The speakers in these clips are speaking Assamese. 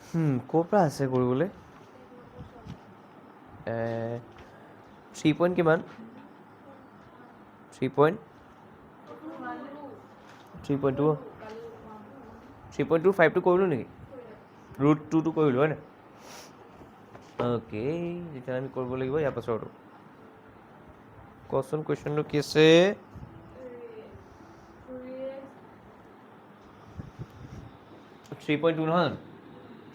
ক'ৰ পৰা আছে কৰিবলৈ 3 পইণ্ট কিমান 3.2 3.25টো কৰিলোঁ নেকি √2টো কৰিলোঁ হয় নাই অ'কে তেতিয়া আমি কৰিব লাগিব ইয়াৰ পাছৰটো কচোন কুৱেশ্যনটো কি আছে 3.2 নহয়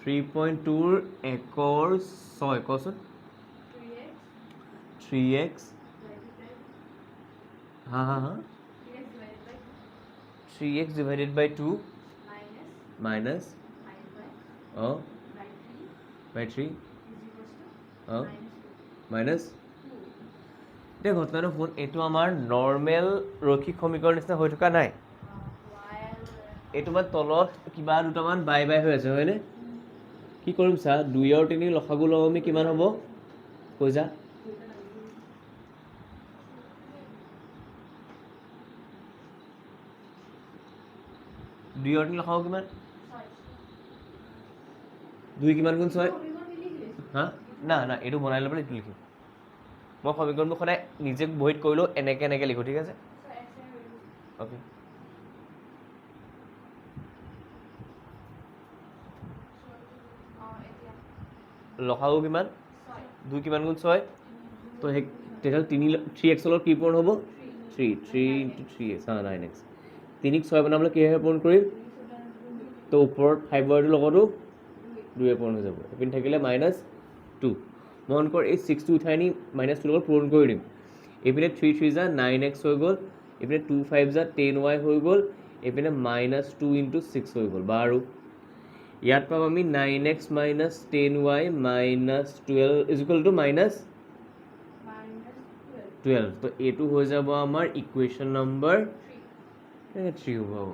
3.2ৰ 1ৰ 6 কচোন 3x হা 3x divided by 2 minus by 3 minus এতিয়া ঘটনাটো শুন এইটো আমাৰ নৰ্মেল ৰৈখিক সমীকৰণ নিচিনা হৈ থকা নাই এইটো মানে তলত কিবা দুটামান বাই বাই হৈ আছে হয়নে কি কৰিম চা 2 আৰু 3 লসাগু লওঁ আমি কিমান হ'ব কৈ যা 2 আৰু 3 লসাগু কিমান 2 কিমান গুণ 6 হা না এইটো বনাই লৈ পেলাই এইটো লিখিম মই সমীকৰণটো সদায় নিজে বহীত কৰিলেও এনেকৈ লিখোঁ ঠিক আছে অ'কে লসাগু কিমান 2 কিমান গুণ 6 তো সেই তেতিয়াহ'লে 3x লগত কি পূৰণ হ'ব 3 into 3x 9x 3ক 6 বনাবলৈ কিহেৰে পূৰণ কৰিম তো ওপৰত 5ৰ লগতো 2 পূৰণ হৈ যাব এইপিনে থাকিলে -2 মন কৰ এই 6টো উঠাই নি -2 লগত পূৰণ কৰি দিম এইপিনে 3 3 যা 9x হৈ গ'ল এইপিনে 2 5 যা 10y হৈ গ'ল এইপিনে -2 into 6 হৈ গ'ল বাৰু ইয়াত পাম আমি 9x - 10y - 12 is equal to -12 তো এইটো হৈ যাব আমাৰ ইকুৱেশ্যন নম্বৰ 3 হ'ব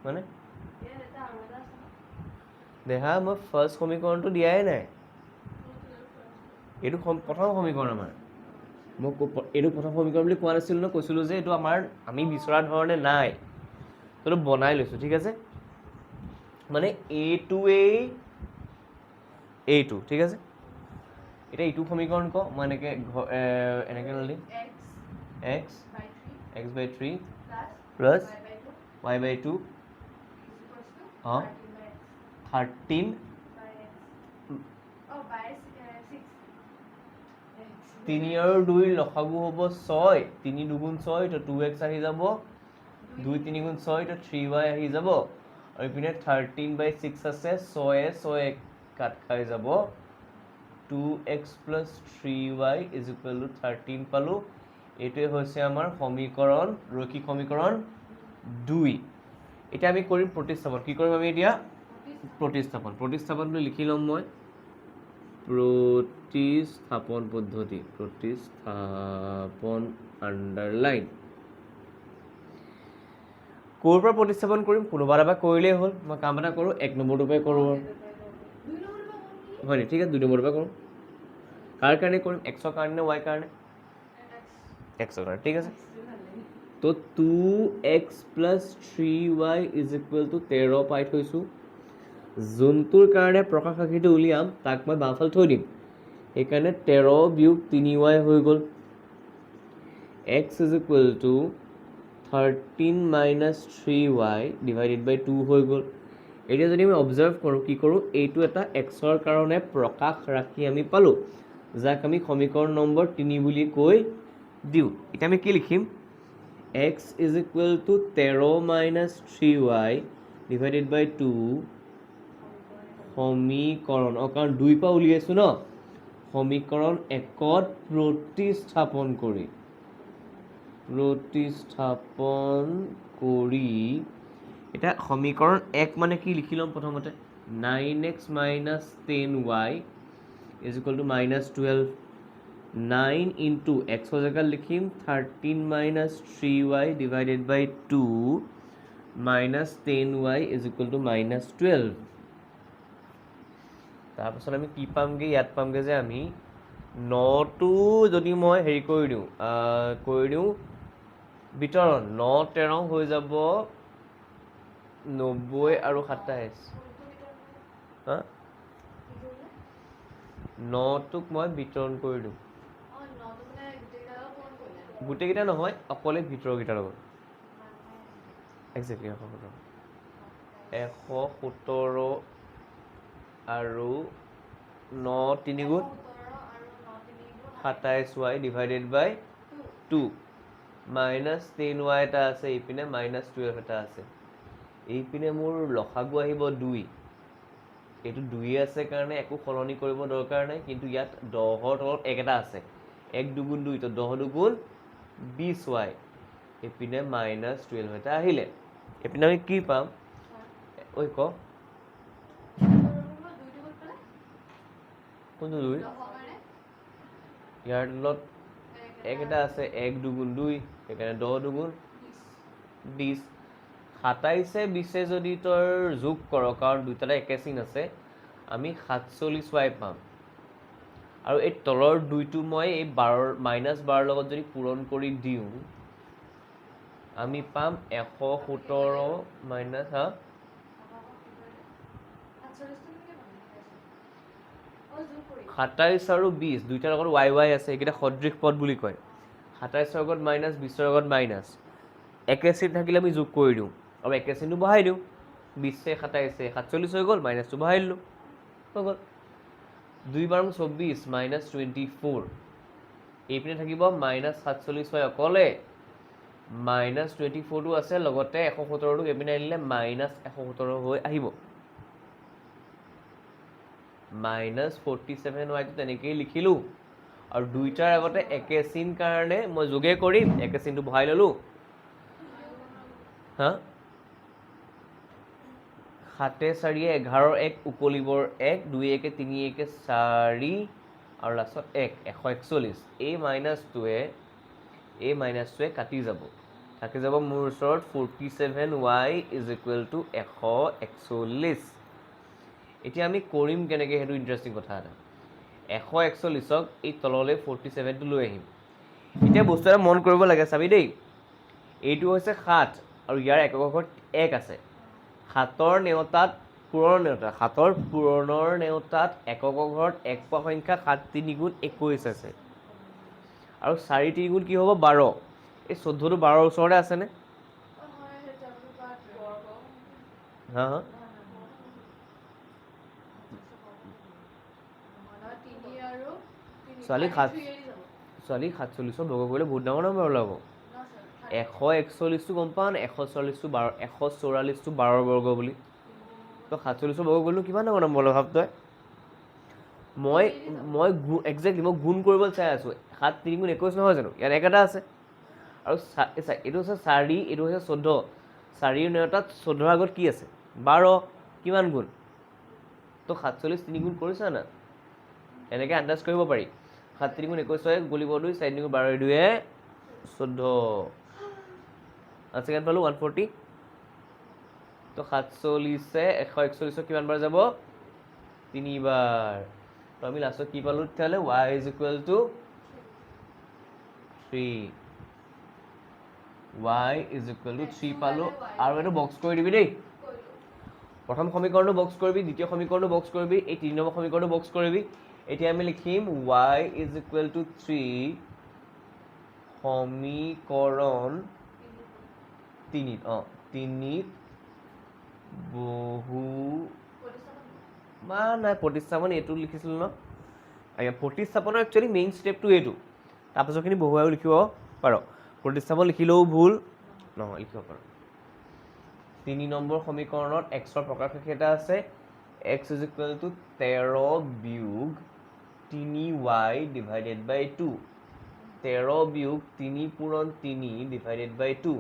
মানে দেখা মই ফাৰ্ষ্ট সমীকৰণটো দিয়াই নাই এইটো প্ৰথম সমীকৰণ আমাৰ মই এইটো প্ৰথম সমীকৰণ বুলি কোৱা নাছিলোঁ ন কৈছিলোঁ যে এইটো আমাৰ আমি বিচৰা ধৰণে নাই এইটো বনাই লৈছোঁ ঠিক আছে মানে এইটোৱেই এইটো ঠিক আছে এতিয়া এইটো সমীকৰণ ক মই এনেকৈ ল'লি x by 3 plus y by 2 13 3 আৰু 2 লসাগু হ'ব 6 3 2 6 তো 2x আহি যাব 2 3 6 তো 3y আহি যাব আৰু ইপিনে 13/6 আছে 6 কাট খাই যাব 2x plus 3y is equal to 13 পালোঁ এইটোৱে হৈছে আমাৰ সমীকৰণ ৰৈখিক সমীকৰণ 2 এতিয়া আমি কৰিম প্ৰতিস্থাপন কি কৰিম আমি এতিয়া প্ৰতিস্থাপনটো লিখি ল'ম মই প্ৰতিস্থাপন পদ্ধতি আণ্ডাৰলাইন ক'ৰ পৰা প্ৰতিস্থাপন কৰিম কোনোবা এটা কৰিলেই হ'ল মই কাম এটা কৰোঁ 1 নম্বৰটোৰ পৰাই কৰোঁ হয় নি ঠিক আছে 2 নম্বৰৰ পৰা কৰোঁ কাৰ কাৰণে কৰিম xৰ কাৰণে নে y কাৰণে xৰ কাৰণে ঠিক আছে তো 2x plus 3y is equal to 13 পাই থৈছোঁ যোনটোৰ কাৰণে প্ৰকাশ ৰাশিটো উলিয়াম তাক মই বাওঁফালে থৈ দিম সেইকাৰণে 13 বিয়োগ 3y হৈ গ'ল x is equal to 13 minus 3y divided by 2 হৈ গ'ল এতিয়া যদি আমি অবজাৰ্ভ কৰোঁ কি কৰোঁ এইটো এটা xৰ কাৰণে প্ৰকাশ ৰাশি আমি পালোঁ যাক আমি সমীকৰণ নম্বৰ 3 বুলি কৈ দিওঁ এতিয়া আমি কি লিখিম x is equal to 13 minus 3y divided by 2 সমীকৰণ কাৰণ 2 পৰা উলিয়াইছোঁ ন সমীকৰণ 1ত প্ৰতিস্থাপন কৰি এতিয়া সমীকৰণ 1 মানে কি লিখি ল'ম প্ৰথমতে 9x - 10y is equal to -12 9 into xৰ জেগাত লিখিম 13 minus 3y divided by 2 minus 10y is equal to -12 তাৰপাছত আমি কি পামগৈ ইয়াত পামগৈ যে আমি 9টো যদি মই হেৰি কৰি দিওঁ বিতৰণ 9 13 হৈ যাব 90 আৰু 27 হা 9টোক মই বিতৰণ কৰি দিওঁ গোটেইকেইটা নহয় অকলে ভিতৰকেইটাৰ লগত একজেক্টলি 117 আৰু 9 3 গুণ 27y ডিভাইডেড বাই 2 মাইনাছ 10y এটা আছে এইপিনে মাইনাছ 12 এটা আছে এইপিনে মোৰ লসাগু আহিব 2 এইটো 2 আছে কাৰণে একো সলনি কৰিব দৰকাৰ নাই কিন্তু ইয়াত 10ৰ তলত 1 এটা আছে 1 2 2 তো 10 2 20y এইপিনে মাইনাছ 12 এটা আহিলে এইপিনে আমি কি পাম ঐ ক কোনটো 2 ইয়াৰ তলত 1 এটা আছে 1 2 2 সেইকাৰণে 10 2 20 27 20 যদি তোৰ যোগ কৰ কাৰণ দুইটাতে একে চিন আছে আমি 47y পাম আৰু এই তলৰ 2টো মই এই 12 মাইনাছ 12 লগত যদি পূৰণ কৰি দিওঁ আমি পাম 117 মাইনাছ হা 27 আৰু 20 দুইটাৰ লগত y y আছে এইকেইটা সদৃশ পদ বুলি কয় 27ৰ লগত মাইনাছ 20ৰ লগত মাইনাছ একে চিন থাকিলে আমি যোগ কৰি দিওঁ আৰু একে চিনটো বহাই দিওঁ 20 27 47 হৈ গ'ল মাইনাছটো বহাই দিলোঁ হৈ গ'ল 2 বাৰ 24 মাইনাছ 24 এইপিনে থাকিব মাইনাছ 47 অকলে মাইনাছ 24টো আছে লগতে 117টো এইপিনে আনিলে মাইনাছ 117 হৈ আহিব মাইনাছ 47yটো তেনেকেই লিখিলোঁ আৰু দুইটাৰ আগতে একে চিন কাৰণে মই যোগে কৰিম একে চিনটো বহাই ল'লোঁ হা 7 4 11 1 উকলিবৰ 1 2 1 3 1 4 আৰু লাষ্টত 1 141 এই মাইনাছটোৱে কাটি যাব থাকি যাব মোৰ ওচৰত 47y ইজ ইকুৱেল টু 141 এতিয়া আমি কৰিম কেনেকৈ সেইটো ইণ্টাৰেষ্টিং কথা এটা 141ক এই তললৈ 47টো লৈ আহিম এতিয়া বস্তু এটা মন কৰিব লাগে চাবি দেই এইটো হৈছে 7 আৰু ইয়াৰ একক ঘৰত 1 আছে 7ৰ নেওতাত পূৰণৰ নেওতা 7ৰ পূৰণৰ নেওতাত একক ঘৰত 1 পোৱা সংখ্যা 7 3 গুণ 21 আছে আৰু 4 3 গুণ কি হ'ব 12 এই 14টো 12ৰ ওচৰতে আছেনে হা হা ছোৱালী 47ৰ বৰ্গ কৰিলে বহুত ডাঙৰ নম্বৰ ওলাব 141টো গম পাওঁ নে 144টো 12ৰ বৰ্গ বুলি তো 47ৰ বৰ্গ কৰিলোঁ কিমান ডাঙৰ নম্বৰ ওলাব ভাব তই মই একজেক্টলি মই গুণ কৰিবলৈ চাই আছোঁ 7 3 গুণ 21 নহয় জানো ইয়াত 1 এটা আছে আৰু এইটো হৈছে 4 এইটো হৈছে 14 4ৰ নেওতাত 14ৰ আগত কি আছে 12 কিমান গুণ তো 47 3 গুণ কৰিছা না এনেকৈ আন্দাজ কৰিব পাৰি 7 3 গুণ 21 গলিব 2 4 3 গুণ 12 2 14 ছেকেণ্ড পালোঁ 140 তো 47 141 কিমান বাৰ যাব 3 বাৰ তো আমি লাষ্টত কি পালোঁ তেতিয়াহ'লে y is equal to 3 y is equal to 3 পালোঁ আৰু এইটো বক্স কৰি দিবি দেই প্ৰথম সমীকৰণটো বক্স কৰিবি দ্বিতীয় সমীকৰণটো বক্স কৰিবি এই 3 নম্বৰ সমীকৰণটো বক্স কৰিবি এতিয়া আমি লিখিম y ইজ ইকুৱেল টু 3 সমীকৰণ 3 বহু নাই প্ৰতিস্থাপন এইটো লিখিছিলোঁ ন প্ৰতিস্থাপনৰ একচুৱেলি মেইন ষ্টেপটো এইটো তাৰপাছৰখিনি বহুৱাইও লিখিব পাৰ প্ৰতিস্থাপন লিখিলেও ভুল নহয় লিখিব পাৰ 3 নম্বৰ সমীকৰণত xৰ প্ৰকাশক এটা আছে x ইজ ইকুৱেল টু 13 বিয়োগ 3y ডিভাইডেড বাই 2 13 বিয়োগ 3 পূৰণ 3 ডিভাইডেড বাই 2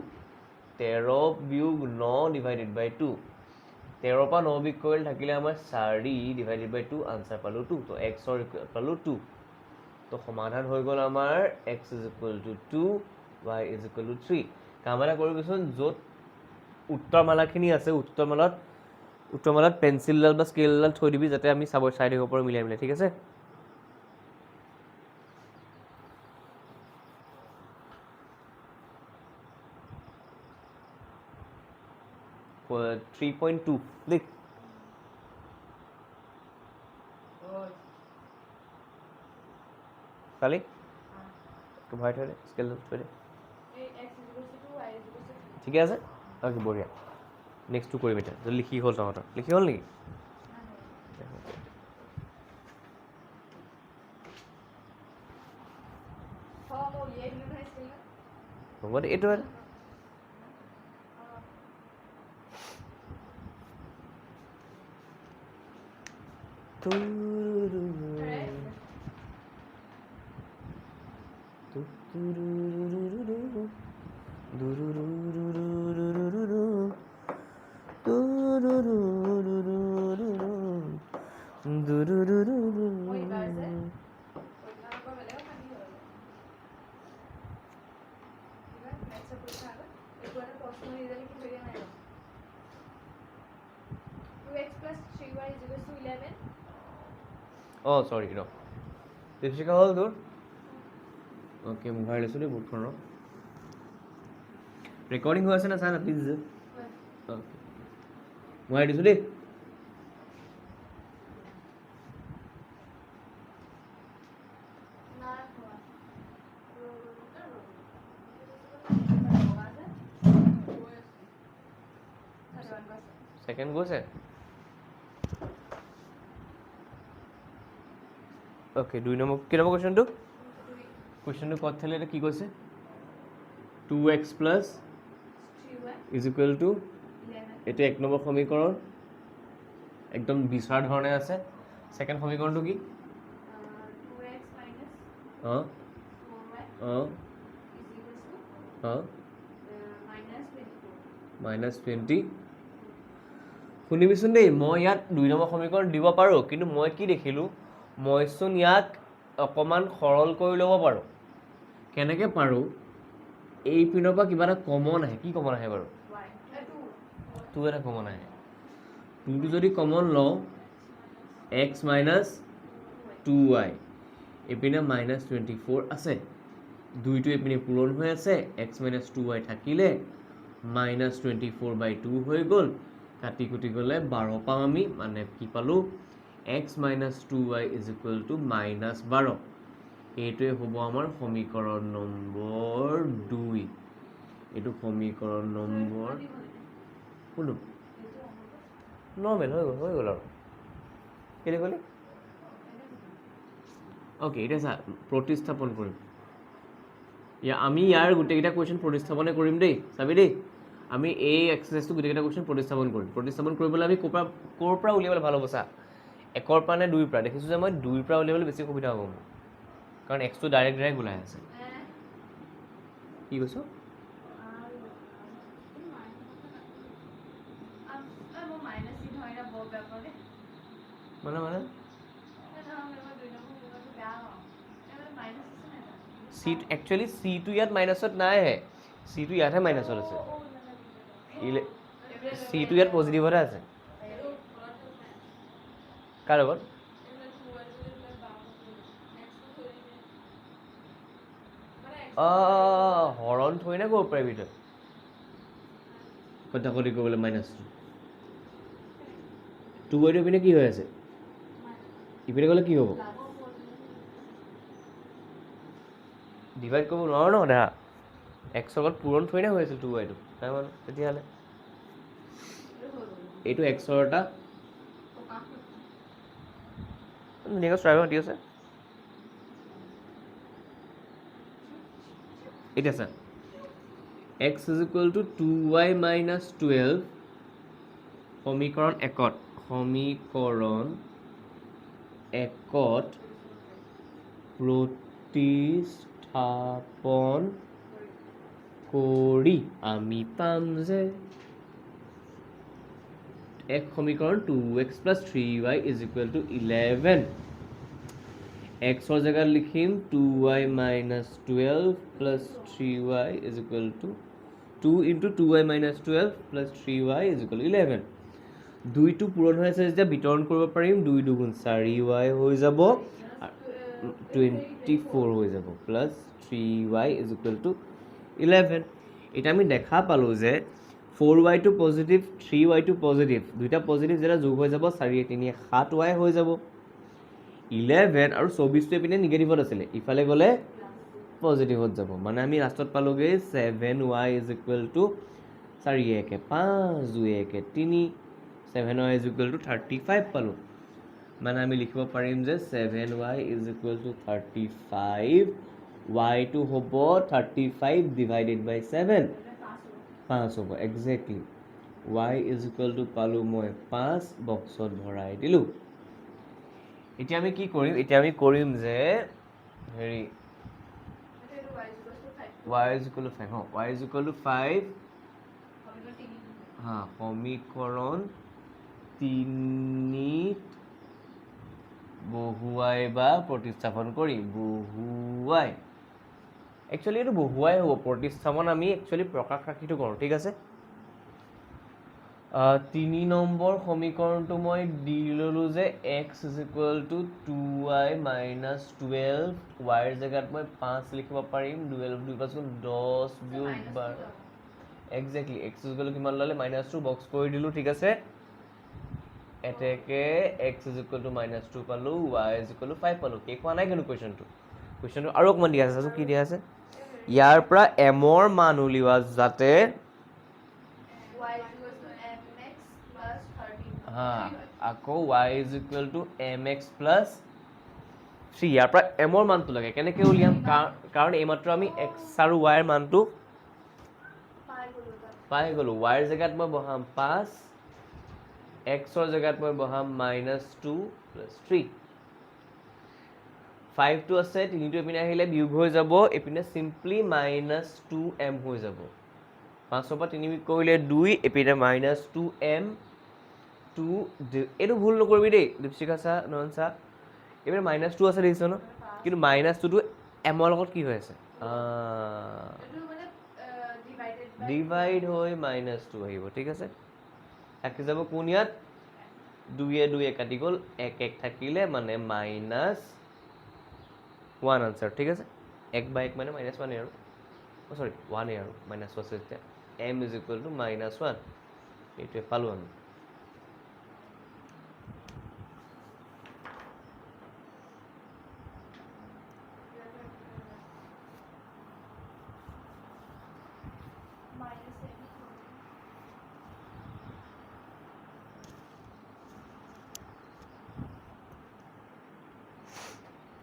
13 বিয়োগ 9 ডিভাইডেড বাই 2 13 পৰা 9 বিয়োগ কৰিলে থাকিলে আমাৰ 4 ডিভাইডেড বাই 2 আনচাৰ পালোঁ 2 তো xৰ পালোঁ 2 তো সমাধান হৈ গ'ল আমাৰ x is equal to 2 y is equal to 3 কাম এটা কৰিবিচোন য'ত উত্তৰমালাখিনি আছে উত্তৰমালাত পেঞ্চিলডাল বা স্কেলডাল থৈ দিবি যাতে আমি চাই থাকিব পাৰোঁ মিলাই মিলাই ঠিক আছে 3.2 দেখ খালি ভৰাই থৈ দে স্কেল থৈ দে ঠিকে আছে অ'কে বঢ়িয়া নেক্সটটো কৰিম এতিয়া যদি লিখি হ'ল তহঁতৰ লিখি হ'ল নেকি হ'ব দে এইটো Oh, sorry, no. Dipshika, hold door. Okay, mobile লৈছোঁ দেই বুটখন ৰ ৰেকৰ্ডিং হৈ আছে না চাই না প্লিজ মই দিছোঁ দেই সেকেন্ড গৈছে ওকে 2 নম্বৰ কি নম্বৰ কোৱেশ্চনটো কোৱেশ্চনটো কত থলে এটা কি কৈছে 2x plus is equal to এটা এক নম্বৰ সমীকৰণ একদম বিচাৰ ধৰণে আছে সেকেন্ড সমীকৰণটো কি 2x minus 4y minus 20 শুনিবিচোন দেই মই ইয়াত 2 নম্বৰ সমীকৰণ দিব পাৰো কিন্তু মই কি দেখিলো মইচোন ইয়াক অকমান সৰল কৰি ল'ব পাৰো কেনেকৈ পাৰো এই পিনৰ পৰা কিবা এটা কমন আহে কি কমন আহে বাৰু 2 এটা কমন আহে 2 টো যদি কমন লওঁ x minus 2y এপিনে minus 24 আছে 2 টো এপিনে পূৰণ হৈ আছে x minus 2y থাকিলে minus 24/2 হৈ গ'ল কাটি কুটি গ'লে 12 পাম আমি মানে কি পালো x minus 2y is equal to minus 12 এইটোৱে হ'ব আমাৰ সমীকৰণ নম্বৰ 2 এইটো সমীকৰণ নম্বৰ কোনটো নৰ্মেল হৈ গ'ল আৰু কেলে ক'লি ওকে এটা চা প্ৰতিস্থাপন কৰিম আমি ইয়াৰ গোটেইকেইটা কুৱেশ্যন প্ৰতিস্থাপনে কৰিম দেই চাবি দেই আমি এই এক্সাৰচাইজটো গোটেইকেইটা কুৱেশ্যন প্ৰতিস্থাপন কৰিম প্ৰতিস্থাপন কৰিবলৈ আমি ক'ৰ পৰা উলিয়াবলৈ ভাল হ'ব চা 1 ৰ পৰা নে 2 ৰ পৰা দেখিছোঁ যে মই 2 ৰ পৰা উলিয়াবলৈ বেছি সুবিধা হ'ব মোৰ কাৰণ x টো ডাইৰেক্ট ওলাই আছে কি কৈছ মানে সি একচুয়ালি সি টো ইয়াত মাইনাছত নাই হে সি টো ইয়াতহে মাইনাছত আছে সি টো ইয়াত পজিটিভতে আছে কাৰ লগত হৰণ থৈ না কৰিব পাৰিবি তই কথা কলি ক'বলৈ মাইনাছ 2 বাইটো পিনে কি হৈ আছে ইপিনে গ'লে কি হ'ব ডিভাইড কৰিব নোৱাৰো ন দেখা x লগত পূৰণ থৈ না হৈ আছিল 2 বাইটো নাই মানে তেতিয়াহ'লে এইটো x ৰ এটা ধুনীয়াকৈ ষ্ট্ৰাইভাৰ দি আছে এটা চা x is equal to 2y minus 12 সমীকৰণ 1 প্ৰতিস্থাপন কৰি আমি পাম যে এক সমীকৰণ 2x plus 3y is equal to 11 x ৰ জেগাত লিখিম 2y minus 12 plus 3y is equal to 2 into 2y minus 12 plus 3y is equal to 11 দুইটো পূৰণ হৈ আছে যেতিয়া বিতৰণ কৰিব পাৰিম 2 দুগুণ 4y হৈ যাব 24 হৈ যাব plus 3y is equal to 11 এটা আমি দেখা পালো যে 4y টো পজিটিভ 3y টো পজিটিভ দুইটা পজিটিভ যেতিয়া যোগ হৈ যাব 4 3 7y হৈ যাব 11 আৰু 24টো এপিনে নিগেটিভত আছিলে ইফালে গ'লে পজিটিভত যাব মানে আমি লাষ্টত পালোগৈ 7y is equal to 4 1 5 2 1 3 7y is equal to 35 পালোঁ মানে আমি লিখিব পাৰিম যে 7y is equal to 35 y টো হ'ব 35 ডিভাইডেড বাই 7 5 হ'ব exactly y is equal to পালোঁ মই 5 বক্সত ভৰাই দিলোঁ এতিয়া আমি কি কৰিম এতিয়া আমি কৰিম যে হেৰি y is equal to 5 y is equal to 5 हाँ সমীকৰণ 3 বহুৱাই বা প্ৰতিস্থাপন কৰি বহুৱাই একচুৱেলি এইটো বহুৱাই হ'ব প্ৰতিস্থাপন আমি একচুৱেলি প্ৰকাশ ৰাখিটো কৰোঁ ঠিক আছে 3 নম্বৰ সমীকৰণটো মই দি ল'লোঁ যে x is equal to 2y minus 12 y ৰ জেগাত মই 5 লিখিব পাৰিম 12 2 5 10 বিয়োগ বাৰ exactly x is equal to কিমান ল'লে -2 বক্স কৰি দিলোঁ ঠিক আছে এতেকে x is equal to -2 পালোঁ y is equal to 5 পালোঁ কে কোৱা নাই কিন্তু কুৱেশ্যনটো আৰু অকণমান দিয়া আছে চাচোন কি দিয়া আছে ইয়াৰ পৰা m ৰ মান উলিওৱা যাতে আকৌ y is equal to mx plus 3 ইয়াৰ পৰা m ৰ মানটো লাগে কেনেকৈ উলিয়াম কাৰণ এইমাত্ৰ আমি x আৰু y ৰ মানটো পাই গ'লোঁ y ৰ জেগাত মই বহাম 5 x ৰ জেগাত মই বহাম -2 plus 3 5 টো আছে 3 টো এপিনে আহিলে বিয়োগ হৈ যাব এপিনে চিম্পলি -2m হৈ যাব 5 পৰা 3 বিয়োগ কৰিলে 2 এপিনে -2m 2 এইটো ভুল নকৰিবি দেই দীপশিখা চা নয়ন চা এপিনে -2 আছে দেখিছ ন কিন্তু -2টো m ৰ লগত কি হৈ আছে ডিভাইড হৈ -2 আহিব ঠিক আছে থাকি যাব কোন ইয়াত 2 কাটি গ'ল 1 1 থাকিলে মানে -1 আনসাৰ ঠিক আছে 1 বাই 1 মানে -1 আৰু সৰি 1 আৰু -1 আছে তেতিয়া m is equal to -1 এইটোৱে পালোঁ আমি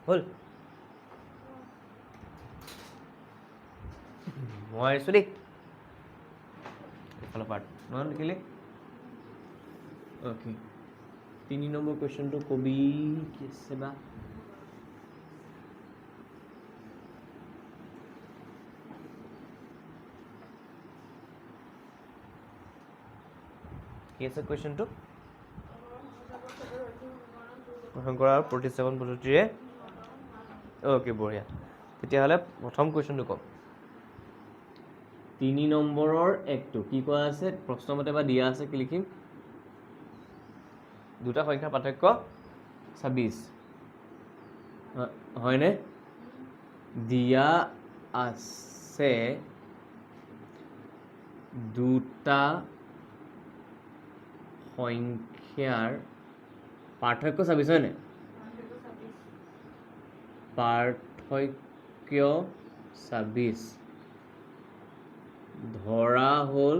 হ'ল মই আহিছোঁ দেই এইফালৰ পাৰ্ট নহয় লিখিলে অ'কে 3 নম্বৰ কুৱেশ্যনটো কবি কি আছে বা কি আছে কুৱেশ্যনটো গ্ৰহণ কৰাৰ প্ৰতিস্থাপন পদ্ধতিৰে অ'কে বঢ়িয়া তেতিয়াহ'লে প্ৰথম কুৱেশ্যনটো কম 3 নম্বৰৰ একটো কি কোৱা আছে প্ৰশ্নমতে বা দিয়া আছে কি লিখিম দুটা সংখ্যাৰ পাৰ্থক্য 26 হয়নে দিয়া আছে দুটা সংখ্যাৰ পাৰ্থক্য 26 হয়নে পাৰ্থক্য 26 ধৰা হ'ল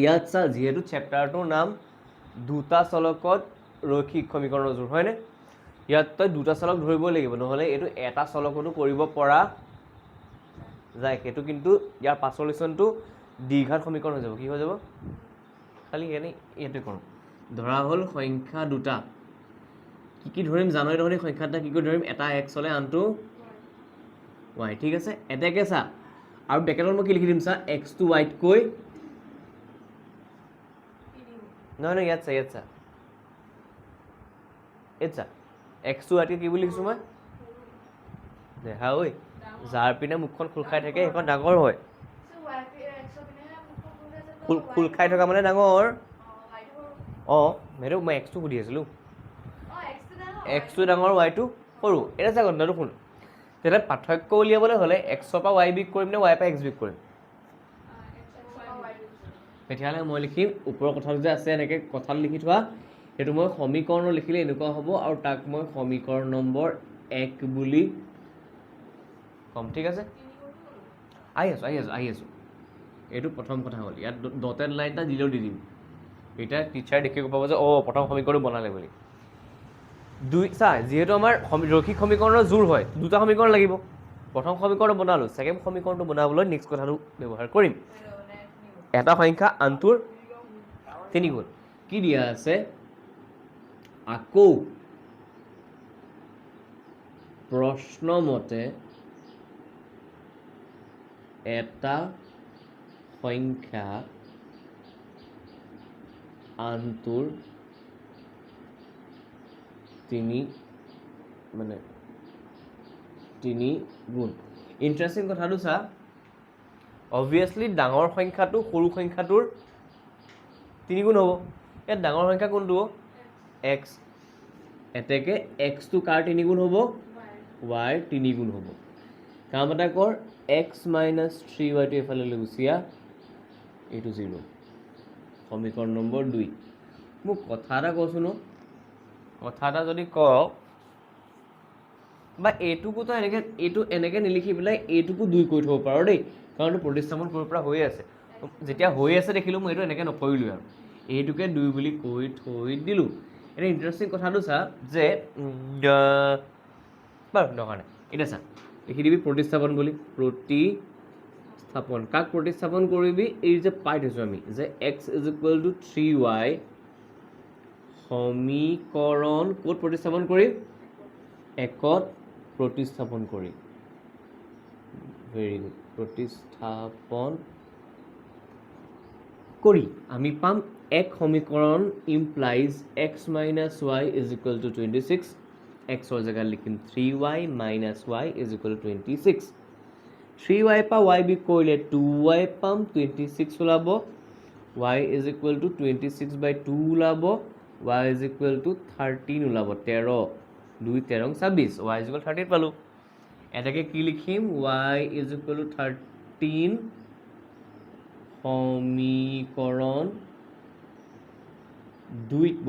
ইয়াত চা যিহেতু চেপ্টাৰটোৰ নাম দুটা চলকত ৰৈখিক সমীকৰণৰ জোৰ হয়নে ইয়াত তই দুটা চলক ধৰিব লাগিব নহ'লে এইটো এটা চলকতো কৰিব পৰা যায় সেইটো কিন্তু ইয়াৰ পাছৰ লেচনটো দ্বিঘাত সমীকৰণ হৈ যাব কি হৈ যাব খালি এনেই ইয়াতে কৰোঁ ধৰা হ'ল সংখ্যা দুটা কি ধৰিম জানই দেখোন সংখ্যা দুটা কি ধৰিম এটা x হ'লে আনটো y ঠিক আছে এটাকে চা আৰু ব্ৰেকেটত মই কি লিখি দিম চা x টো y তকৈ নহয় ইয়াত চা x টো y তকৈ কি বুলি লিখিছোঁ মই দেখা ঐ যাৰ পিনে মুখখন খোল খাই থাকে সেইখন ডাঙৰ হয় খোল খাই থকা মানে ডাঙৰ অঁ সেইটো মই x টো সুধি আছিলোঁ x টো ডাঙৰ y টো সৰু এটা চা ঘণ্টাটো শুন তেতিয়া পাৰ্থক্য উলিয়াবলৈ হ'লে এক্সৰ পৰা ৱাই বিক কৰিম নে ৱাই পৰা এক্স বিক কৰিম? তেতিয়াহ'লে মই লিখিম ওপৰৰ কথাটো যে আছে এনেকৈ কথাটো লিখি থোৱা, সেইটো মই সমীকৰণ লিখিলে এনেকুৱা হ'ব আৰু তাক মই সমীকৰণ নম্বৰ 1 বুলি ক'ম। ঠিক আছে, আহি আছোঁ। এইটো প্ৰথম কথা হ'ল, ইয়াত ডটেড লাইন এটা দিলেও দি দিম, এতিয়া টিচাৰে দেখি পাব যে প্ৰথম সমীকৰণটো বনালে বুলি। যিহেতু আমাৰ ৰৈখিক সমীকৰণৰ জোৰ হয়, দুটা সমীকৰণ লাগিব। প্ৰথম সমীকৰণটো বনালোঁ, ছেকেণ্ড সমীকৰণটো বনাবলৈ নেক্সট কথাটো ব্যৱহাৰ কৰিম। এটা সংখ্যা আনটোৰ 3 গুণ। কি দিয়া আছে? আকৌ প্ৰশ্নমতে এটা সংখ্যা আনটোৰ 3 গুণ। ইণ্টাৰেষ্টিং কথাটো চা, অবভিয়াছলি ডাঙৰ সংখ্যাটো সৰু সংখ্যাটোৰ 3 গুণ হ'ব। ইয়াত ডাঙৰ সংখ্যা কোনটো? এক্স। এতেকে এক্সটো কাৰ 3 গুণ হ'ব? ৱাইৰ 3 গুণ হ'ব। কাম এটা কৰ, এক্স মাইনাছ 3ৱাইটো এইফালে লৈ গুচি আহ, এইটো 0। সমীকৰণ নম্বৰ 2। মোক কথা এটা কচোন, কথা এটা যদি কওঁ, বা এইটোকো তই এইটো এনেকৈ নিলিখি পেলাই এইটোকো 2 কৰি থ'ব পাৰ দেই, কাৰণ এইটো প্ৰতিস্থাপন কৰিব পৰা হৈয়ে আছে। যেতিয়া হৈ আছে দেখিলোঁ মই এইটো এনেকৈ নকৰিলোঁ আৰু এইটোকে 2 বুলি কৈ থৈ দিলোঁ। এতিয়া ইণ্টাৰেষ্টিং কথাটো চা যে বাৰু দৰকাৰ নাই, এতিয়া চা লিখি দিবি প্ৰতিস্থাপন বুলি। প্ৰতিস্থাপন কাক প্ৰতিস্থাপন কৰিবি? এই যে পাই থৈছোঁ আমি যে x is equal to 3y সমীকৰণ ক'ত প্ৰতিস্থাপন কৰিম? একত প্ৰতিস্থাপন কৰিম। Very good. প্ৰতিস্থাপন কৰি আমি পাম এক সমীকৰণ implies x minus y is equal to 26। এক্সৰ জেগাত লিখিম 3y minus y is equal to 26। 3y পৰা ৱাই বিক কৰিলে 2y পাম, 26 ওলাব। y ইজ ইকুৱেল টু 26/2 ওলাব। y ইজ ইকুৱেল টু 13 ওলাব। 13 2 13 26, y ইজ ইকুৱেল 13 পালোঁ। এটাকে কি লিখিম? y ইজ ইকুৱেল টু 13 সমীকৰণ 2ত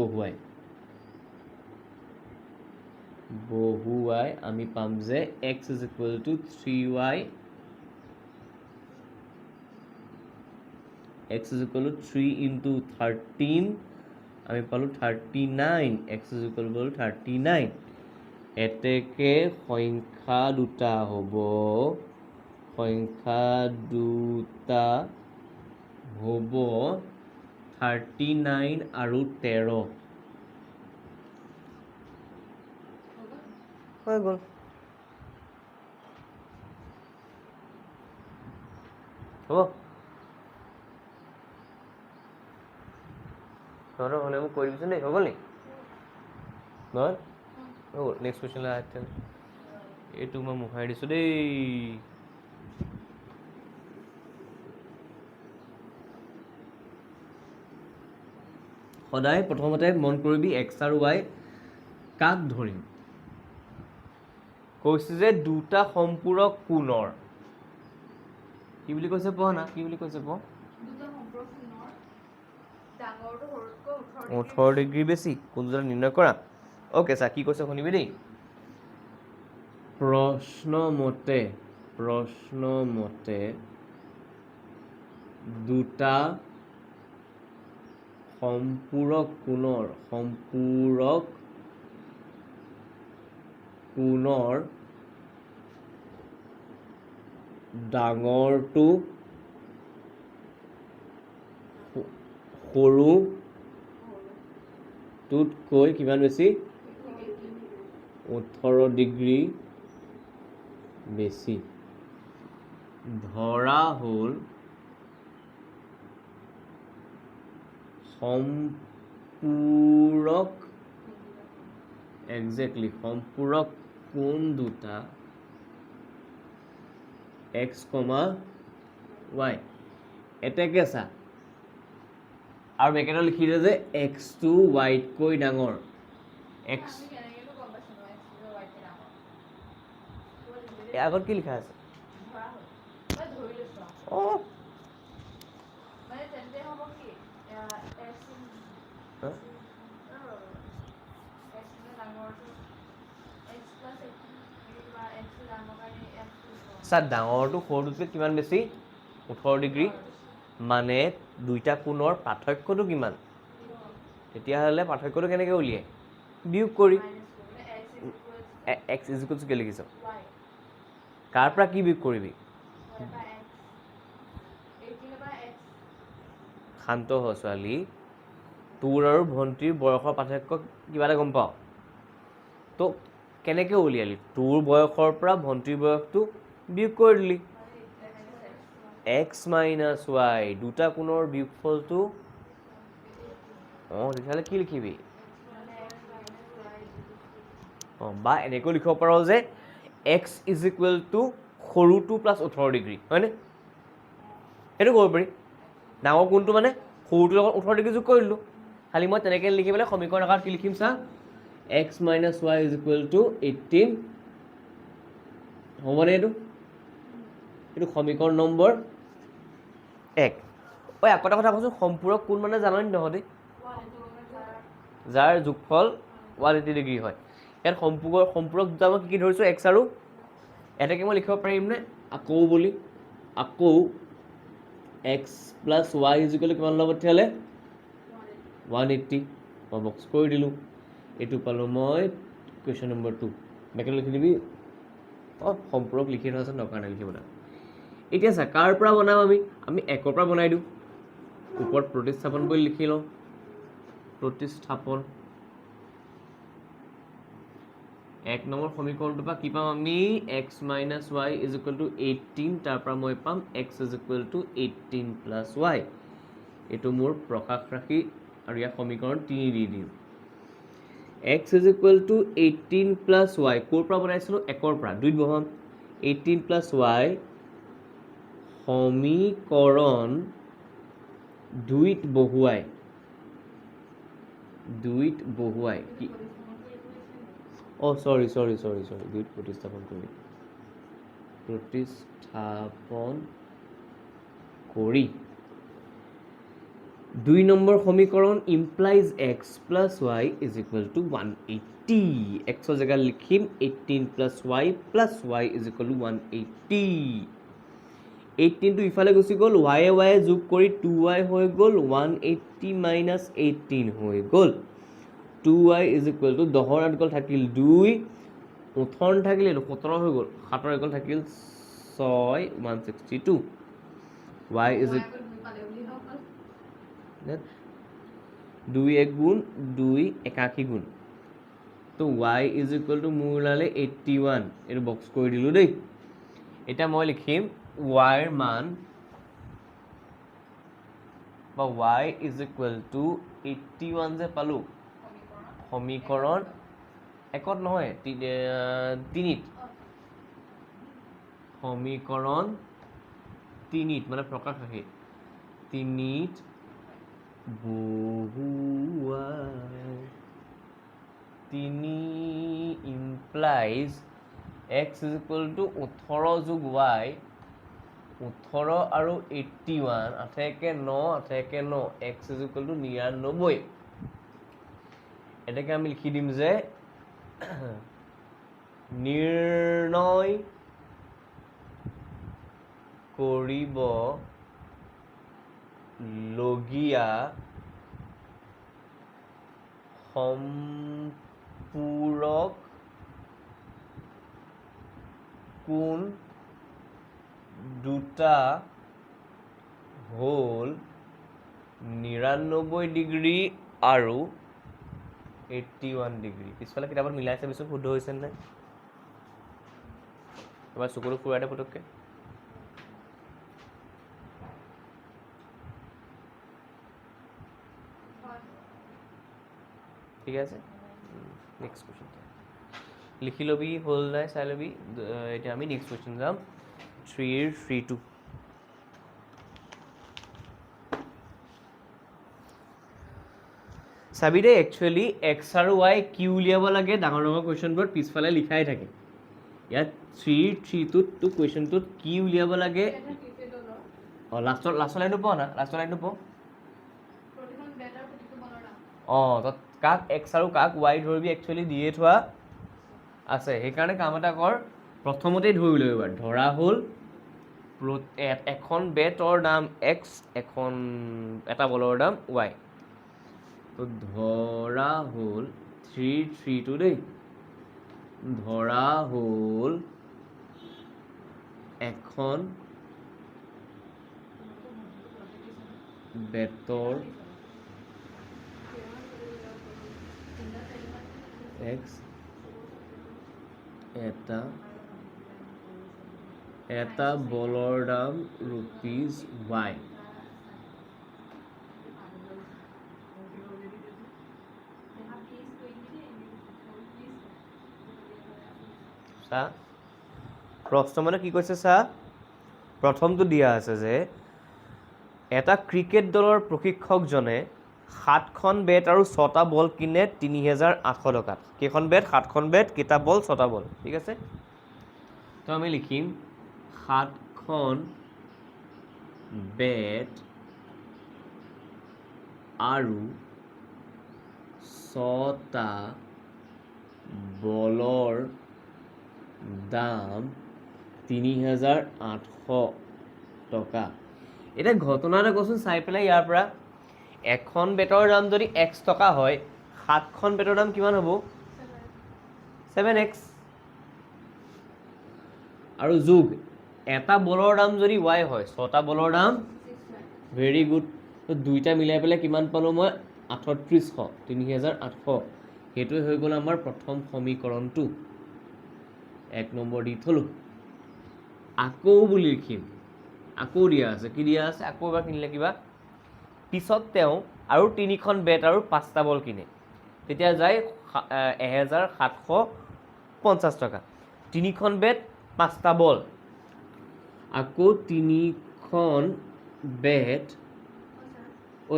বহুৱাই আমি পাম যে x is equal to 3y, x is equal to 3 into 13 আমি পালোঁ 39, x ইজ ইকুৱেল টু 39। এতেকে সংখ্যা দুটা হ'ব, সংখ্যা দুটা হ'ব 39 আৰু 13। হৈ গ'ল। হ'ব, তহঁতৰ হ'লে মোক কৈ দিবিচোন দেই। হৈ গ'ল নি? নহয় হৈ গ'ল। নেক্সট কুৱেশ্যনলৈ আহ তেতিয়াহ'লে। এইটো মই মোহাৰি দিছোঁ দেই। সদায় প্ৰথমতে মন কৰিবি এক্স আৰু ৱাই কাক ধৰিম। কৈছে যে দুটা সম্পূৰক কোণৰ, কি বুলি কৈছে পঢ় না, কি বুলি কৈছে পঢ়? 18 ডিগ্ৰী বেছি কোন দুটা নিৰ্ণয় কৰা। অ'কে চা কি কৈছে শুনিবি দেই। প্ৰশ্নমতে দুটা সম্পূৰক কোণৰ ডাঙৰটো সৰুটোতকৈ কিমান বেছি? 18 ডিগ্ৰী বেছি। ধৰা হ'ল সম্পূৰক কোণ দুটা এক্স কমা ৱাই। এতেকে চা আৰু বেকেটত লিখি দিয়ে যে এক্সটো ৱাইতকৈ ডাঙৰ। এক্স আগত কি লিখা আছে ধৰা হ'ল মই ধৰি লৈছোঁ অঁ মানে তেন্তে হ'ব কি এছ হা? এছ ডাঙৰটো এক্স প্লাছ এইটিন বা এক্স ডাঙৰ কাৰণে এফটো চা ডাঙৰটো সৰুটোতকৈ কিমান বেছি 18 ডিগ্ৰী মানে দুইটা কোণৰ পাৰ্থক্যটো কিমান তেতিয়াহ'লে পাৰ্থক্যটো কেনেকৈ উলিয়াই বিয়োগ কৰি এক্স ইজিকুৱেলছ কি লিখিছ কাৰ পৰা কি বিয়োগ কৰিবি শান্ত হ ছোৱালী তোৰ আৰু ভণ্টিৰ বয়সৰ পাৰ্থক্য কিবা এটা গম পাওঁ তো কেনেকৈ উলিয়ালি তোৰ বয়সৰ পৰা ভণ্টিৰ বয়সটো বিয়োগ কৰি দিলি এক্স মাইনাছ ৱাই দুটা কোণৰ বিয়োগফলটো অঁ তেতিয়াহ'লে কি লিখিবি অঁ বা এনেকৈ লিখিব পাৰ যে এক্স ইজ ইকুৱেল টু সৰুটো প্লাছ 18 ডিগ্ৰী হয়নে সেইটো ক'ব পাৰি ডাঙৰ কোণটো মানে সৰুটোৰ লগত 18 ডিগ্ৰী যোগ কৰি দিলোঁ খালি মই তেনেকৈ লিখি পেলাই সমীকৰণ আকাৰত কি লিখিম চা x minus y is equal to 18 হ'বনে এইটো সমীকৰণ নম্বৰ 1 ঐ আকৌ এটা কথা কৈছোঁ সম্পূৰক কোণ মানে জাননি তহঁতি যাৰ যোগফল 180 ডিগ্ৰী হয় ইয়াত সম্পূৰক দুটা মই কি ধৰিছোঁ এক্স আৰু এটাকে মই লিখিব পাৰিমনে আকৌ বুলি আকৌ x plus y is equal to কিমান ল'ব তেতিয়াহ'লে 180 মই বক্স কৰি দিলোঁ এইটো পালোঁ মই কুৱেশ্যন নম্বৰ 2 বেকেট লিখি দিবি অঁ সম্পূৰক লিখি থোৱা আছে দৰকাৰ নাই লিখিবলৈ এতিয়া চা কাৰ পৰা বনাম আমি একৰ পৰা বনাই দিওঁ ওপৰত প্ৰতিস্থাপন বুলি লিখি লওঁ প্ৰতিস্থাপন 1 নম্বৰ সমীকৰণটোৰ পৰা কি পাম আমি x minus y is equal to 18 তাৰ পৰা মই পাম x is equal to 18 plus Y এইটো মোৰ প্ৰকাশ ৰাশি আৰু ইয়াৰ সমীকৰণ 3 দি দিওঁ x is equal to 18 plus Y ক'ৰ পৰা বনাইছিলোঁ একৰ পৰা 2ত বহাম 18 প্লাছ ৱাই সমীকৰণ 2ত বহুৱাই কি অঁ চৰি 2ত প্ৰতিস্থাপন কৰি 2 নম্বৰ সমীকৰণ implies x plus y is equal to 180 এক্সৰ জেগাত লিখিম 18 plus y is equal to 180 18টো ইফালে গুচি গ'ল ৱায়ে যোগ কৰি 2y হৈ গ'ল 180 মাইনাছ 18 হৈ গ'ল 2y ইজ ইকুৱেল টু 10ৰ আঠগল থাকিল 2 18 থাকিল 17 হৈ গ'ল 7ৰ এগল থাকিল 6 162 y ইজ 2 1 গুণ 2 81 গুণ তো y ইজ ইকুৱেল টু মোৰ ওলালে 81 এইটো বক্স কৰি দিলোঁ দেই এতিয়া মই লিখিম y ৰ মান বা y ইজ ইকুৱেল টু 81 যে পালোঁ সমীকৰণ একত নহয় 3ত সমীকৰণ 3ত মানে প্ৰকাশ ৰাশি 3ত বহুৱাই 3 implies x is equal to 18 যোগ ৱাই 18 আৰু 81 8 একে 9 8 একে 9 এক্স ইজ ইকুৱেল টু 99 এটাকে আমি লিখি দিম যে নিৰ্ণয় কৰিব লগীয়া সম্পূৰক কোণ দুটা হ'ল 99 ডিগ্ৰী আৰু 81 ডিগ্ৰী পিছফালে কিতাপত মিলাই চাবিচোন শুদ্ধ হৈছে নাই এবাৰ চকুটো ফুৰাই দে পটককৈ ঠিক আছে নেক্সট কুৱেশ্যন লিখি ল'বি হ'ল নাই চাই ল'বি এতিয়া আমি নেক্সট কুৱেশ্যন যাম 3 3 2 চাবি দেই একচুৱেলি এক্স আৰু ৱাই কি উলিয়াব লাগে ডাঙৰ ডাঙৰ কুৱেশ্যনবোৰত পিছফালে লিখাই থাকে ইয়াত 3টোত তো কুৱেশ্যনটোত কি উলিয়াব লাগে এটা ক্ৰিকেট দলৰ অঁ লাষ্টৰ লাইনটো পোৱা না লাষ্টৰ লাইনটো পোৱা প্ৰতিখন বেটাৰ প্ৰতিটো বলৰ নাম অঁ তই কাক এক্স আৰু কাক ৱাই ধৰিবি একচুৱেলি দিয়ে থোৱা আছে সেইকাৰণে কাম এটা কৰ প্ৰথমতেই ধৰি লৈ এবাৰ ধৰা হ'ল এখন বেটৰ দাম এক্স এটা বলৰ দাম ৱাই তো ধৰা হ'ল 3টো দেই ধৰা হ'ল এখন বেটৰ এক্স এটা বলৰ দাম ৰুপিজ ৱাই চা প্ৰশ্ন মানে কি কৈছে চা প্ৰথমটো দিয়া আছে যে এটা ক্ৰিকেট দলৰ প্ৰশিক্ষকজনে 7খন বেট আৰু 6টা বল কিনে 3,800 টকাত কেইখন বেট 7খন বেট কেইটা বল 6টা বল ঠিক আছে তো আমি লিখিম 7খন বেট আৰু 6টা বলৰ দাম 3,800 টকা এতিয়া ঘটনা এটা কচোন চাই পেলাই ইয়াৰ পৰা এখন বেটৰ দাম যদি এক্স টকা হয় 7খন বেটৰ দাম কিমান হ'ব 7x আৰু যোগ এটা বলৰ দাম যদি ৱাই হয় 6টা বলৰ দাম ভেৰি গুড তো দুইটা মিলাই পেলাই কিমান পালোঁ মই 3800 3,800 সেইটোৱে হৈ গ'ল আমাৰ প্ৰথম সমীকৰণটো 1 নম্বৰ দি থলোঁ আকৌ বুলি লিখিম আকৌ দিয়া আছে কি দিয়া আছে আকৌ এবাৰ কিনিলে কিবা পিছত তেওঁ আৰু 3খন বেট আৰু 5টা বল কিনে তেতিয়া যায় 1,750 টকা 3খন বেট 5টা বল আকৌ 3খন বেট ঐ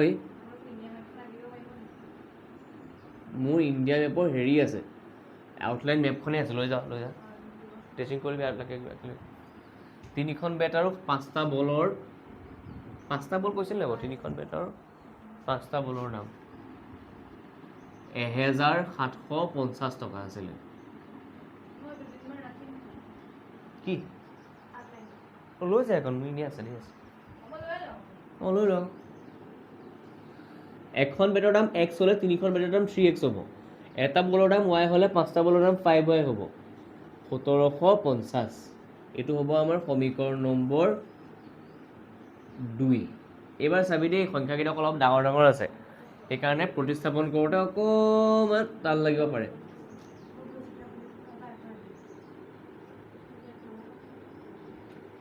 মোৰ ইণ্ডিয়া মেপৰ হেৰি আছে আউটলাইন মেপখনেই আছে লৈ যা টেচিং কৰিবি আপোনালোকে 3খন বেট আৰু 5টা বলৰ 5টা বল কৈছিল নাই 3খন বেট আৰু 5টা বলৰ দাম 1,750 টকা আছিলে কি লৈ যায় এখন মোৰ এনেই আছে দেই আছে অঁ লৈ লওঁ এখন বেটৰ দাম এক্স হ'লে 3খন বেটৰ দাম 3x হ'ব এটা বলৰ দাম ৱাই হ'লে 5টা বলৰ দাম 5y হ'ব 1750 এইটো হ'ব আমাৰ সমীকৰণ নম্বৰ 2 এইবাৰ চাবি দেই সংখ্যাকেইটা অলপ ডাঙৰ ডাঙৰ আছে সেইকাৰণে প্ৰতিস্থাপন কৰোঁতে অকণমান টান লাগিব পাৰে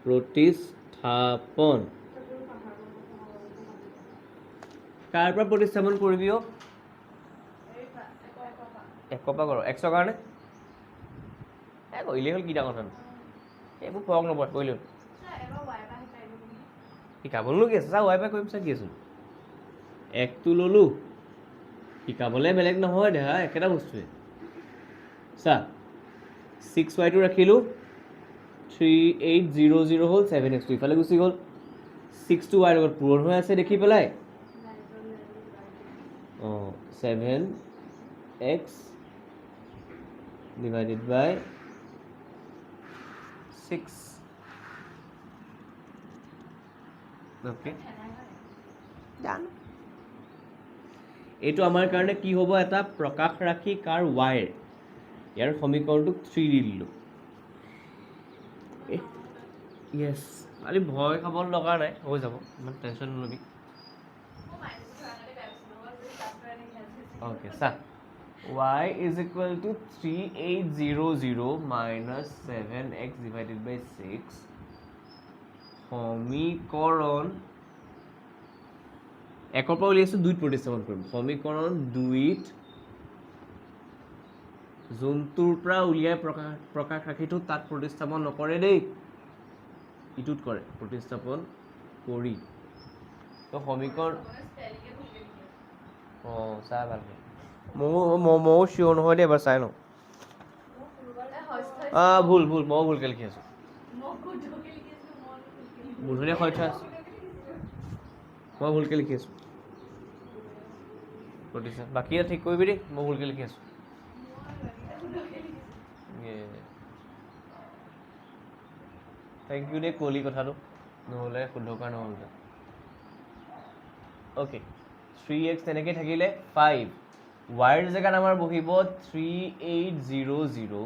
প্ৰতিস্থাপন কাৰ পৰা প্ৰতিস্থাপন কৰিবি অ' 1 পৰা কৰ এক্সৰ কাৰণে কৰিলেই হ'ল কি ডাঙৰ কথা এইবোৰ ফৰক নপৰে কৰিলেই হ'ল শিকাবলৈনো কি আছে চা ৱাই পাই কৰিম চা কি আছোঁ 1টো ল'লোঁ শিকাবলৈ বেলেগ নহয় দেহা একেটা বস্তুৱে চা 6y টো ৰাখিলোঁ 3800 হ'ল 7x টো ইফালে গুচি গ'ল 6টো y লগত পূৰণ হৈ আছে দেখি পেলাই অঁ 7x divided by 6 okay জানো এইটো আমাৰ কাৰণে কি হ'ব এটা প্ৰকাশ ৰাখি কাৰ ৱাইৰ ইয়াৰ সমীকৰণটো 3 দি দিলোঁ য়েছ খালি ভয় খাব লগা নাই হৈ যাব ইমান টেনশ্যন নল'বি okay চা y is equal to 3800 minus 7x divided by 6 সমীকৰণ 1 পৰা উলিয়াইছোঁ 2ত প্ৰতিস্থাপন কৰিম সমীকৰণ 2ত যোনটোৰ পৰা উলিয়াই প্ৰকাশ ৰাখিটো তাত প্ৰতিস্থাপন নকৰে দেই ইটোত কৰে প্ৰতিস্থাপন কৰি তো সমীকৰণ অঁ চাই ভালকৈ ময়ো চিয়ৰ নহয় দেই এবাৰ চাই লওঁ ভুল ভুল মই ভুলকৈ লিখি আছোঁ মূলধনীয়া হৈ থোৱা আছে মই ভুলকৈ লিখি আছোঁ বুজিছা বাকী এটা ঠিক কৰিবি দেই মই ভুলকৈ লিখি আছোঁ থেংক ইউ দেই কলি কথাটো নহ'লে শুদ্ধ কৰা নহ'ল অ'কে 3x তেনেকৈ থাকিলে 5 ৱাইৰ জেগাত আমাৰ বহিব 3800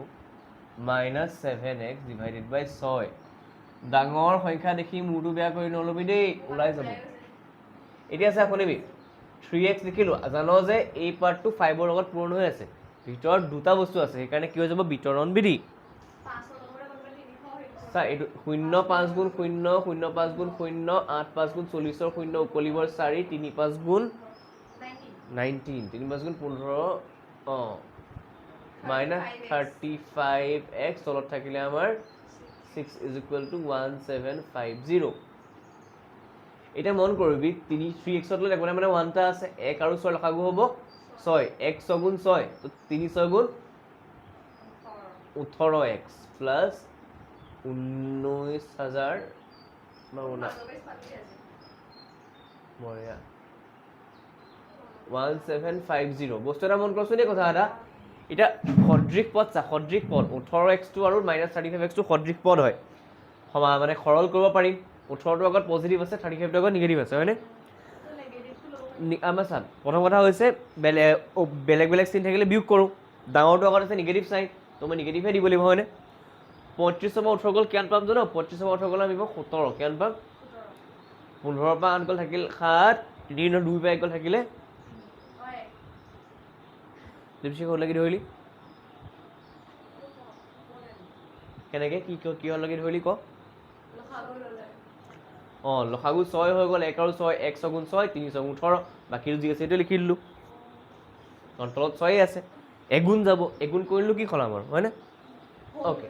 মাইনাছ 7x ডিভাইডেড বাই 6 ডাঙৰ সংখ্যা দেখি মূৰটো বেয়া কৰি নল'বি দেই ওলাই যাব এতিয়া চা শুনিবি 3x লিখিলোঁ জানো যে এই পাৰ্টটো 5ৰ লগত পূৰণ হৈ আছে ভিতৰত দুটা বস্তু আছে সেইকাৰণে কি হৈ যাব বিতৰণ বিধি চা এইটো 0 5 গুণ 0 0 5 গুণ 0 8 5 গুণ 40ৰ 0 উকলিবৰ 4 3 5 গুণ 19 3 5 গুণ 15 মাইনাছ 35x তলত থাকিলে আমাৰ 6 is equal to 1750 এটা মন কৰিবি 3x লৈ একোনে মানে 1 টা আছে 1 আৰু 6 লসাগু হ'ব 6 1 6 গুণ 6 তো 3 6 গুণ 18x প্লাস 19000 বঢ়িয়া 1750 বস্তু এটা মন কৰছো দেই কথা এটা এটা সদৃশ পদ চা সদৃশ পদ 18x2 আৰু -35x2 সদৃশ পদ হয় সমা মানে সৰল কৰিব পাৰিম 18ৰ আগত পজিটিভ আছে 35ৰ আগত নিগেটিভ আছে হয়নে আমাৰ চান প্ৰথম কথা হৈছে বেলেগ বেলেগ চিন থাকিলে বিয়োগ কৰোঁ ডাঙৰটো আগত আছে নিগেটিভ চাইন তো মই নিগেটিভহে দিব লাগিব হয়নে 35 পৰা 18 গ'ল কিমান পাম জানো 25 পৰা 18 গ'ল আমি 17 কিমান পাম 15 পৰা 8 গ'ল থাকিল 7 3 ৰ 2 পৰা 1 গ'ল থাকিলে দীপশিখ হ'ল লাগি ধৰিলি কেনেকৈ কি হ'ল লাগি ধৰিলি ক লসাগু 6 হৈ গ'ল 1 আৰু 6 1 6 গুণ 6 3 6 গুণ 18 বাকীটো যি আছে এইটো লিখি দিলোঁ কাৰণ তলত 6 আছে এগুণ যাব এগুণ কৰিলোঁ কি খলাম আৰু হয়নে অ'কে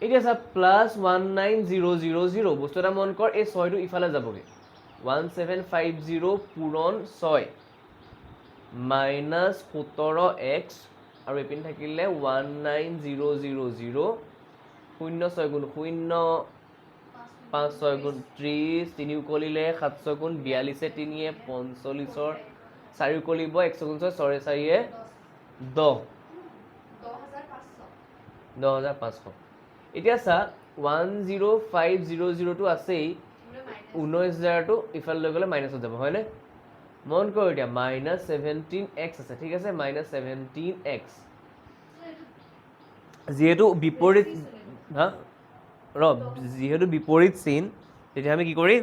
এতিয়া চা প্লাছ 19000 বস্তু এটা মন কৰ এই 6টো ইফালে যাবগৈ 1750 পূৰণ 6 মাইনাছ 17x আৰু এইপিনে থাকিলে 19000 0 6 গুণ 0 5 6 গুণ 30 3 উকলিলে 7 6 গুণ 42 3 45ৰ 4 উকলিব 100 গুণ 6 4 4 10 10500 এতিয়া চা 10500টো আছেই 19000টো ইফালে লৈ গ'লে মাইনাছত যাব হয়নে মন কৰ এতিয়া -17x আছে ঠিক আছে -17x যিহেতু বিপৰীত হা যিহেতু বিপৰীত চিন তেতিয়া আমি কি কৰিম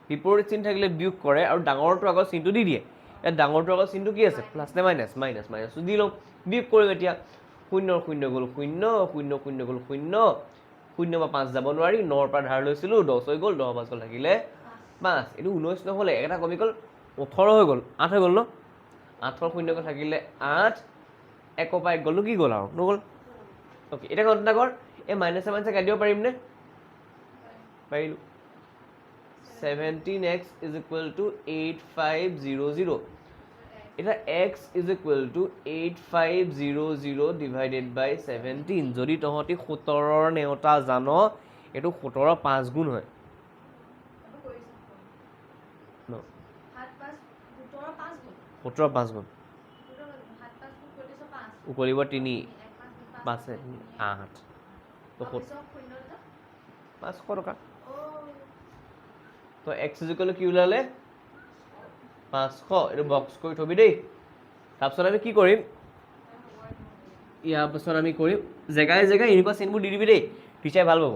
বিপৰীত চিন থাকিলে বিয়োগ কৰে আৰু ডাঙৰটোৰ আগত চিনটো দি দিয়ে ইয়াত ডাঙৰটোৰ আগত চিনটো কি আছে প্লাছ নে মাইনাছ মাইনাছটো দি লওঁ বিয়োগ কৰিম এতিয়া 0 0 গ'ল 0 0 0 গ'ল 0 0 পৰা 5 যাব নোৱাৰি 9ৰ পৰা ধাৰ লৈছিলোঁ 10 হৈ গ'ল 10 5 গ'ল থাকিলে 5 এইটো 19 নহ'লে এটা কমি গ'ল 18 হৈ গ'ল 8 হৈ গ'ল ন 8ৰ 0 গ'ল থাকিলে 8 1 পৰা 1 গ'লো কি গ'ল আৰু নগ'ল অ'কে এতিয়া গণনা কৰ এই মাইনাছে কাটি দিব পাৰিমনে পাৰিলোঁ 17x is equal to 8500 এটা x is equal to 8500 divided by 17 যদি তহঁতি 17ৰ নেওতা জান এইটো 17ৰ 5 গুণ হয় ন 17ৰ 5 গুণ উকলিব 3 5 8 500 টকা তো x is equal to কি ওলালে 500 এইটো বক্স কৰি থবি দেই তাৰপিছত আমি কি কৰিম ইয়াৰ পাছত আমি কৰিম জেগাই জেগাই এনেকুৱা চিনবোৰ দি দিবি দেই টিচাৰে ভাল পাব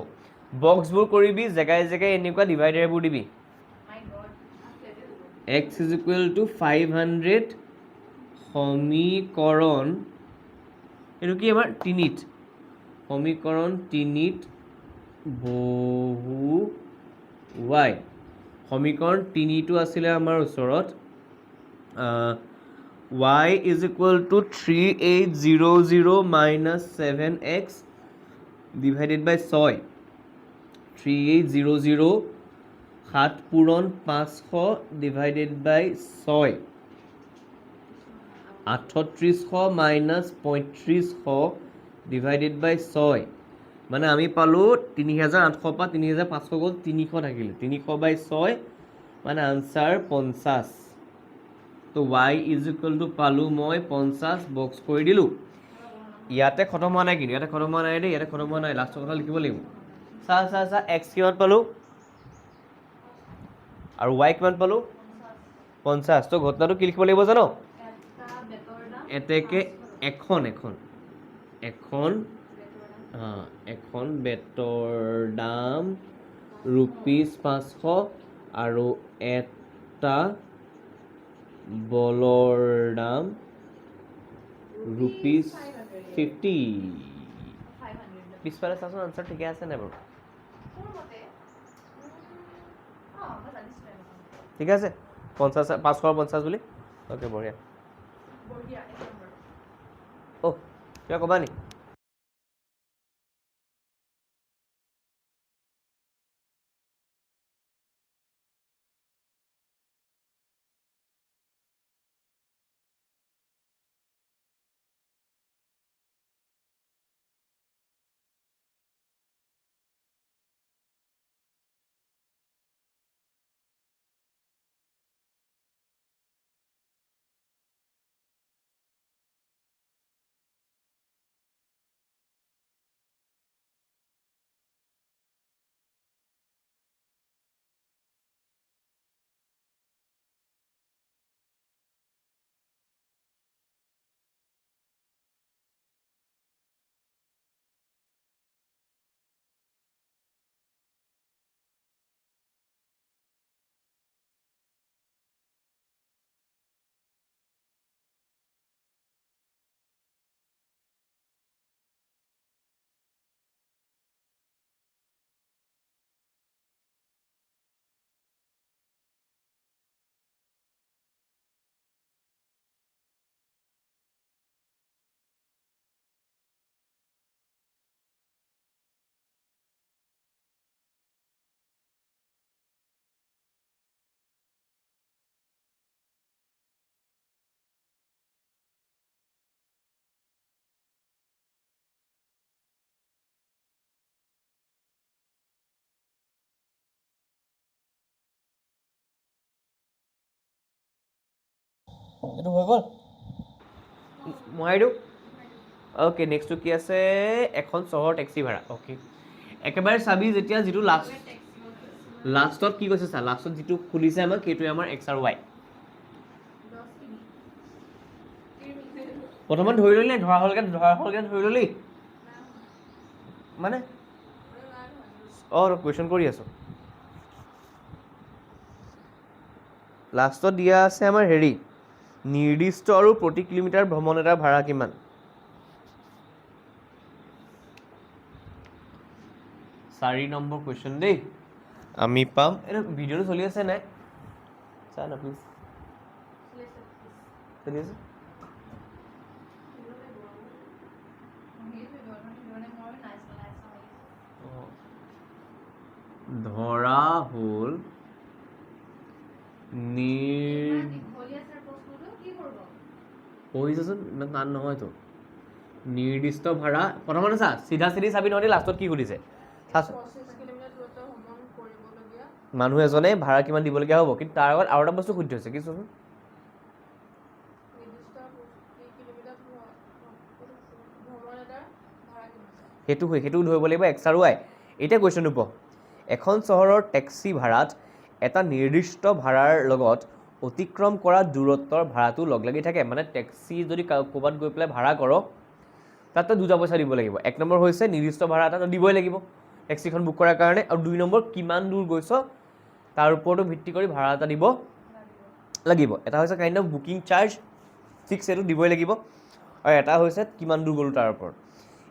বক্সবোৰ কৰিবি জেগাই জেগাই এনেকুৱা ডিভাইডাৰবোৰ দিবি x is equal to 500 সমীকৰণ এইটো কি আমাৰ তিনিত সমীকৰণ তিনিত বহু y সমীকৰণ তিনিটো আছিলে আমাৰ ওচৰত y is equal to 3800 minus 7x divided by 6 3800 7 পূৰণ 500 divided by 6 3800 মাইনাছ 3500 ডিভাইডেড বাই 6 মানে আমি পালোঁ 3800 পৰা 3500 গ'ল 300 থাকিলে 300 বাই 6 মানে আনচাৰ 50 তো y ইজ ইকুৱেল টু পালোঁ মই 50 বক্স কৰি দিলোঁ ইয়াতে খতম হোৱা নাই কিন্তু ইয়াতে খতম হোৱা নাই দেই ইয়াতে খতম হোৱা নাই লাষ্টৰ কথা লিখিব লাগিব চা x কিমান পালোঁ আৰু y কিমান পালোঁ 50 তো ঘটনাটো কি লিখিব লাগিব জানো এতেকে এখন বেটৰ দাম ৰুপিজ 500 আৰু এটা বলৰ দাম ৰুপিজ 50 পিছফালে চাচোন আনচাৰ ঠিকে আছে নাই বাৰু ঠিক আছে 50 550 বুলি অ'কে বঢ়িয়া অ' কিবা ক'বা নি এইটো হৈ গ'ল মই দিওঁ অ'কে নেক্সটটো কি আছে এখন চহৰ টেক্সি ভাড়া অ'কে একেবাৰে চাবি যেতিয়া যিটো লাষ্টত কি কৈছে চা লাষ্টত যিটো খুলিছে আমাক সেইটোৱে আমাৰ এক্স আৰু ৱাই প্ৰথমত ধৰি ললি নে ধৰা হলকৈ ধৰি ললি মানে অঁ কুৱেশ্যন কৰি আছোঁ লাষ্টত দিয়া আছে আমাৰ হেৰি নিৰ্দিষ্ট আৰু প্ৰতি কিলোমিটাৰ ভ্ৰমণ এটাৰ ভাড়া কিমান চাৰি নম্বৰ কুৱেশ্যন দেই আমি পাম এইটো ভিডিঅ'টো চলি আছে নাই চা না প্লিজ চলি আছে ধৰা হ'ল পঢ়িছাচোন ইমান টান নহয়তো নিৰ্দিষ্ট ভাড়া প্ৰথমতে চা চিধা চিধি চাবি নহ'লে লাষ্টত কি সুধিছে মানুহ এজনে ভাড়া কিমান দিবলগীয়া হ'ব কিন্তু তাৰ আগত আৰু এটা বস্তু সুধি থৈছে কি চোৱাচোন সেইটো ধৰিব লাগিব এক্স আৰু ৱাই এতিয়া কুৱেশ্যনটো পঢ় এখন চহৰৰ টেক্সি ভাড়াত এটা নিৰ্দিষ্ট ভাড়াৰ লগত অতিক্ৰম কৰা দূৰত্বৰ ভাড়াটো লগ লাগি থাকে মানে টেক্সি যদি ক'ৰবাত গৈ পেলাই ভাড়া কৰ তাত তই দুটা পইচা দিব লাগিব এক নম্বৰ হৈছে নিৰ্দিষ্ট ভাড়া এটা দিবই লাগিব টেক্সিখন বুক কৰাৰ কাৰণে আৰু দুই নম্বৰ কিমান দূৰ গৈছ তাৰ ওপৰতো ভিত্তি কৰি ভাড়া এটা দিব লাগিব এটা হৈছে kind of booking charge fix এইটো দিবই লাগিব আৰু এটা হৈছে কিমান দূৰ গ'লোঁ তাৰ ওপৰত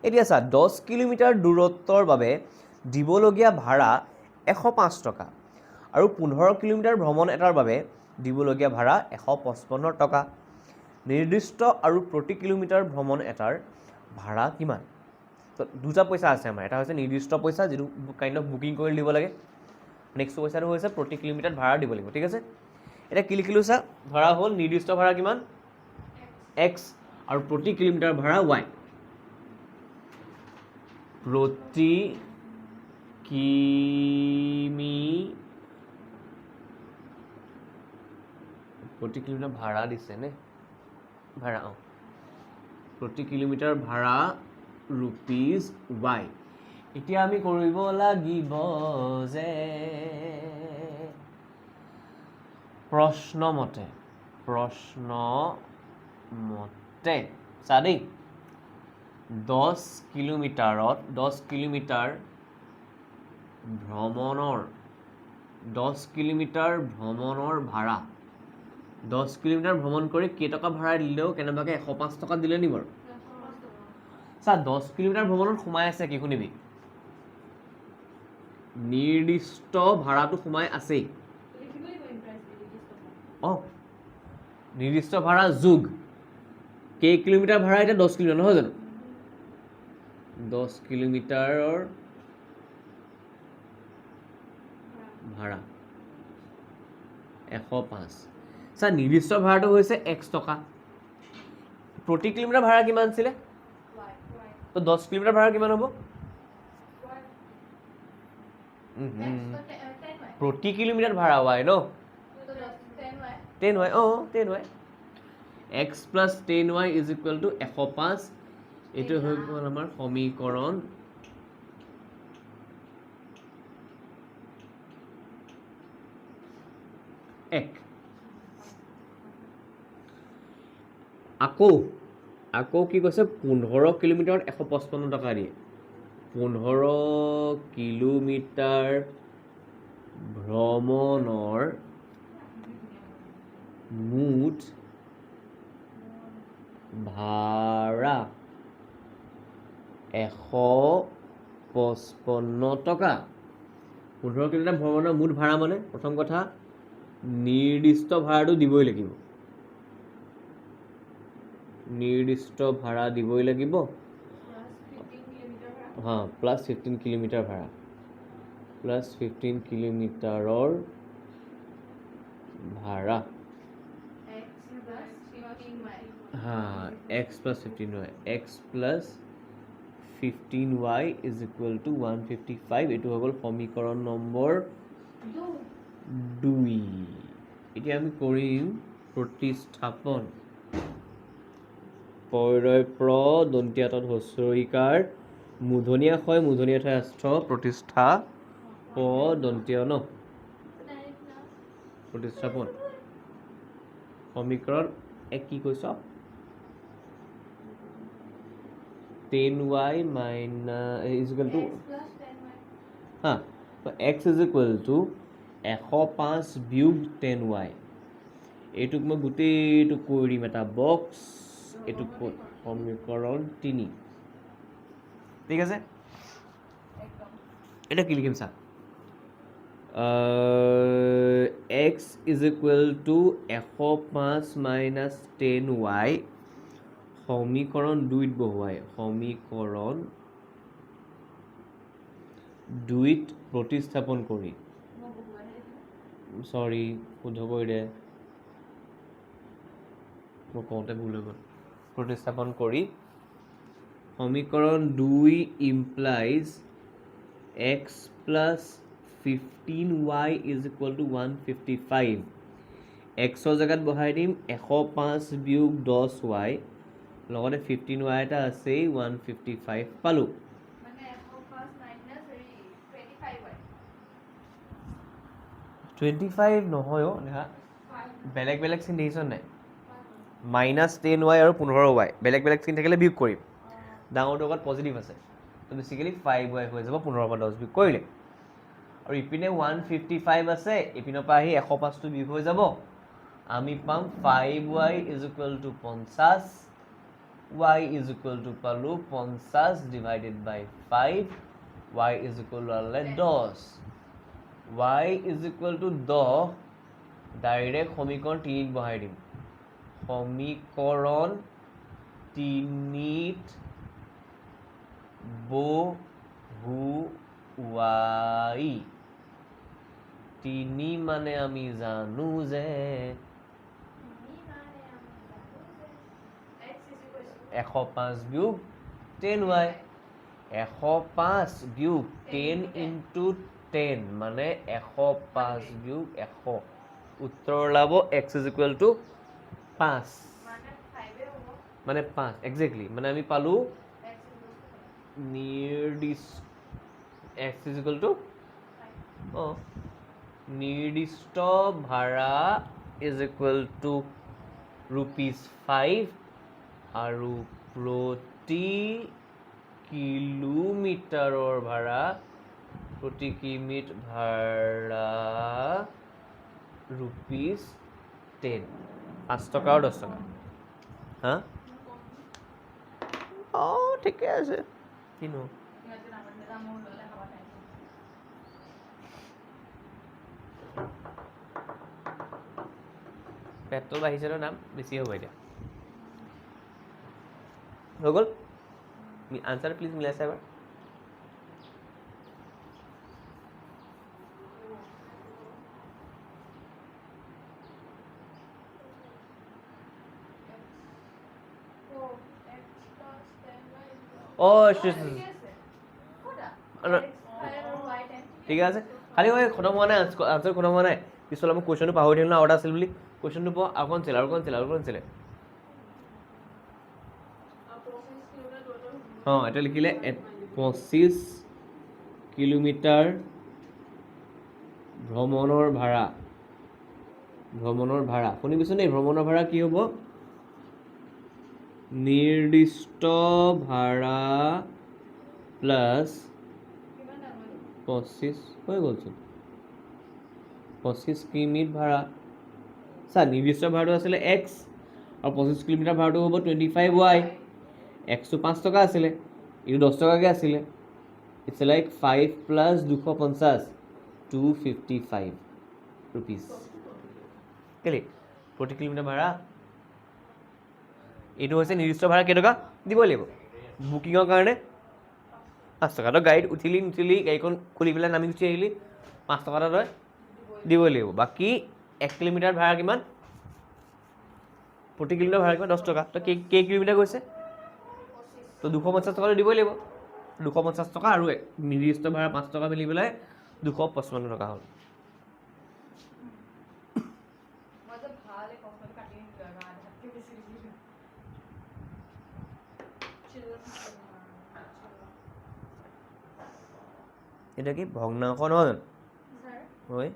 এতিয়া চা 10 কিলোমিটাৰ দূৰত্বৰ বাবে দিবলগীয়া ভাড়া 105 টকা আৰু 15 কিলোমিটাৰ ভ্ৰমণ এটাৰ বাবে দিবলগীয়া ভাড়া 155 টকা নিৰ্দিষ্ট আৰু প্ৰতি কিলোমিটাৰ ভ্ৰমণ এটাৰ ভাড়া কিমান তো দুটা পইচা আছে আমাৰ এটা হৈছে নিৰ্দিষ্ট পইচা যিটো কাইণ্ড অফ বুকিং কৰি দিব লাগে নেক্সট পইচাটো হৈছে প্ৰতি কিলোমিটাৰ ভাড়া দিব লাগিব ঠিক আছে এতিয়া কি লিখিলোঁ চা ধৰা হ'ল নিৰ্দিষ্ট ভাড়া কিমান x আৰু প্ৰতি কিলোমিটাৰ ভাড়া y প্ৰতি কিলোমিটাৰ ভাড়া দিছে নে ভাড়া প্ৰতি কিলোমিটাৰ ভাড়া ৰুপিজ y এতিয়া আমি কৰিব লাগিব যে প্ৰশ্ন মতে চা দেই 10 কিলোমিটাৰ ভ্ৰমণৰ ভাড়া 10 কিলোমিটাৰ ভ্ৰমণ কৰি কেইটকা ভাড়া দিলেও কেনেবাকৈ 105 টকা দিলে নি বাৰু চা 10 কিলোমিটাৰ ভ্ৰমণত সোমাই আছে কি শুনিবি নিৰ্দিষ্ট ভাড়াটো সোমাই আছেই নিৰ্দিষ্ট ভাড়া যোগ কেই কিলোমিটাৰ ভাড়া এতিয়া 10 কিলোমিটাৰ নহয় জানো 10 কিলোমিটাৰৰ ভাড়া 105 চা নিৰ্দিষ্ট ভাড়াটো হৈছে x টকা প্ৰতি কিলোমিটাৰ ভাড়া কিমান আছিলে তো 10 কিলোমিটাৰ ভাড়া কিমান হ'ব প্ৰতি কিলোমিটাৰ ভাড়া y no 10y 10y x plus 10y is equal to 105 এইটো হৈ গ'ল আমাৰ সমীকৰণ এক আকৌ কি কৈছে 15 কিলোমিটাৰত 155 টকা দিয়ে 15 কিলোমিটাৰ ভ্ৰমণৰ মুঠ ভাড়া 155 টকা 15 কিলোমিটাৰ ভ্ৰমণৰ মুঠ ভাড়া মানে প্ৰথম কথা নিৰ্দিষ্ট ভাড়াটো দিবই লাগিব প্লাছ 15 কিলোমিটাৰ ভাড়া প্লাছ 15 কিলোমিটাৰৰ ভাড়া x plus 15y x plus 15y is equal to 155 এইটো হৈ গ'ল সমীকৰণ নম্বৰ 2 এতিয়া আমি কৰিম প্ৰতিস্থাপন প্ৰ দন্তীয়াত হস্ৰইকাৰ মূৰ্ধনীয়া হয় মূৰ্ধনীয়া ঠাইস্থ প্ৰতিষ্ঠা প দন্তীয় ন প্ৰতিস্থাপন সমীকৰণ এক কি কৈছ 10y is equal to x is equal to 105 বিয়োগ 10y এইটোক মই গোটেইটো কৰি দিম এটা বক্স এইটো সমীকৰণ 3 ঠিক আছে এটা কি লিখিম চা x is equal to 105 minus 10y সমীকৰণ 2ত বহুৱাই সমীকৰণ 2ত প্ৰতিস্থাপন কৰি সৰি শুদ্ধ কৰি দে মই কওঁতে ভুল হৈ গ'ল প্ৰতিস্থাপন কৰি সমীকৰণ 2 implies x plus 15y is equal to 155 xৰ জেগাত বহাই দিম 105 বিয়োগ 10y লগতে 15y এটা আছেই 155 পালোঁ মানে 105 minus 25 নহয় নেহা বেলেগ বেলেগ চিন দেখিছ নাই -10y আৰু 15y বেলেগ বেলেগ চিন থাকিলে বিয়োগ কৰিম ডাঙৰটোৰ লগত পজিটিভ আছে তো বেচিকেলি 5y হৈ যাব 15 পৰা 10 বিয়োগ কৰিলে আৰু ইপিনে 155 আছে ইপিনৰ পৰা আহি 105টো বিয়োগ হৈ যাব আমি পাম 5y is equal to 50 y is equal to পালো 50 divided by 5 y is equal to 10 y is equal to 10 direct সমীকৰণ 3ত বহাই দিম সমীকৰণ 3ত বহুৱাই 3 মানে আমি জানো যে 105 বিয়োগ 10y 105 বিয়োগ 10 ইনটু 10 মানে 105 বিয়োগ 100 উত্তৰ ওলাব x ইজ ইকুৱেল টু 5 মানে 5 এ হ'ব মানে 5 এক্সেক্টলি মানে আমি পালোঁ x নিৰ্দিষ্ট x ইজ ইকুৱেল টু অঁ নিৰ্দিষ্ট ভাড়া ইজ ইকুৱেল টু ₹5 আৰু প্ৰতি কিলোমিটাৰৰ ভাড়া প্ৰতি কিমিত ভাড়া ₹10 5 টকা আৰু 10 টকা হা অঁ ঠিকে আছে কিনো ইয়াতে নামৰ দাম মোৰ ললে খাবা টাইম পেট্ৰল বাঢ়িছে ন দাম বেছি হ'ব এতিয়া হৈ গ'ল আনচাৰ প্লিজ মিলাইছে এবাৰ অঁ ঠিক আছে খালি ঐ খতম হোৱা নাই আনচাৰ খতম হোৱা নাই পিছলৈ মই কুৱেশ্যনটো পাহৰি থাকিলোঁ ন আৰু এটা আছিল বুলি কুৱেশ্যনটো পোৱা আৰু কোন আছিলে অঁ এটা লিখিলে 25 কিলোমিটাৰ ভ্ৰমণৰ ভাড়া শুনিবিচোন দেই ভ্ৰমণৰ ভাড়া কি হ'ব নিৰ্দিষ্ট ভাড়া প্লাছ 25 হৈ গ'লচোন 25 কিমিত ভাড়া চা নিৰ্দিষ্ট ভাড়াটো আছিলে x আৰু 25 কিলোমিটাৰ ভাড়াটো হ'ব 25y xটো 5 টকা আছিলে এইটো 10 টকাকৈ আছিলে ইটছ লাইক 5 প্লাছ 250 255 ৰুপিজ কেলে প্ৰতি কিলোমিটাৰ ভাড়া এইটো হৈছে নিৰ্দিষ্ট ভাড়া কেইটকা দিব লাগিব বুকিঙৰ কাৰণে 5 টকা তই গাড়ীত উঠিলি নুঠিলি গাড়ীখন খুলি পেলাই নামি গুচি আহিলি 5 টকা এটা তই দিবই লাগিব বাকী 1 কিলোমিটাৰ ভাড়া কিমান প্ৰতি কিলোমিটাৰ ভাড়া কিমান 10 টকা তই কেই কিলোমিটাৰ গৈছে তো 250 টকাটো দিবই লাগিব 250 টকা আৰু নিৰ্দিষ্ট ভাড়া 5 টকা মিলি পেলাই 255 টকা হ'ল এটা কি ভগ্নাংশ নহয় জানো হয়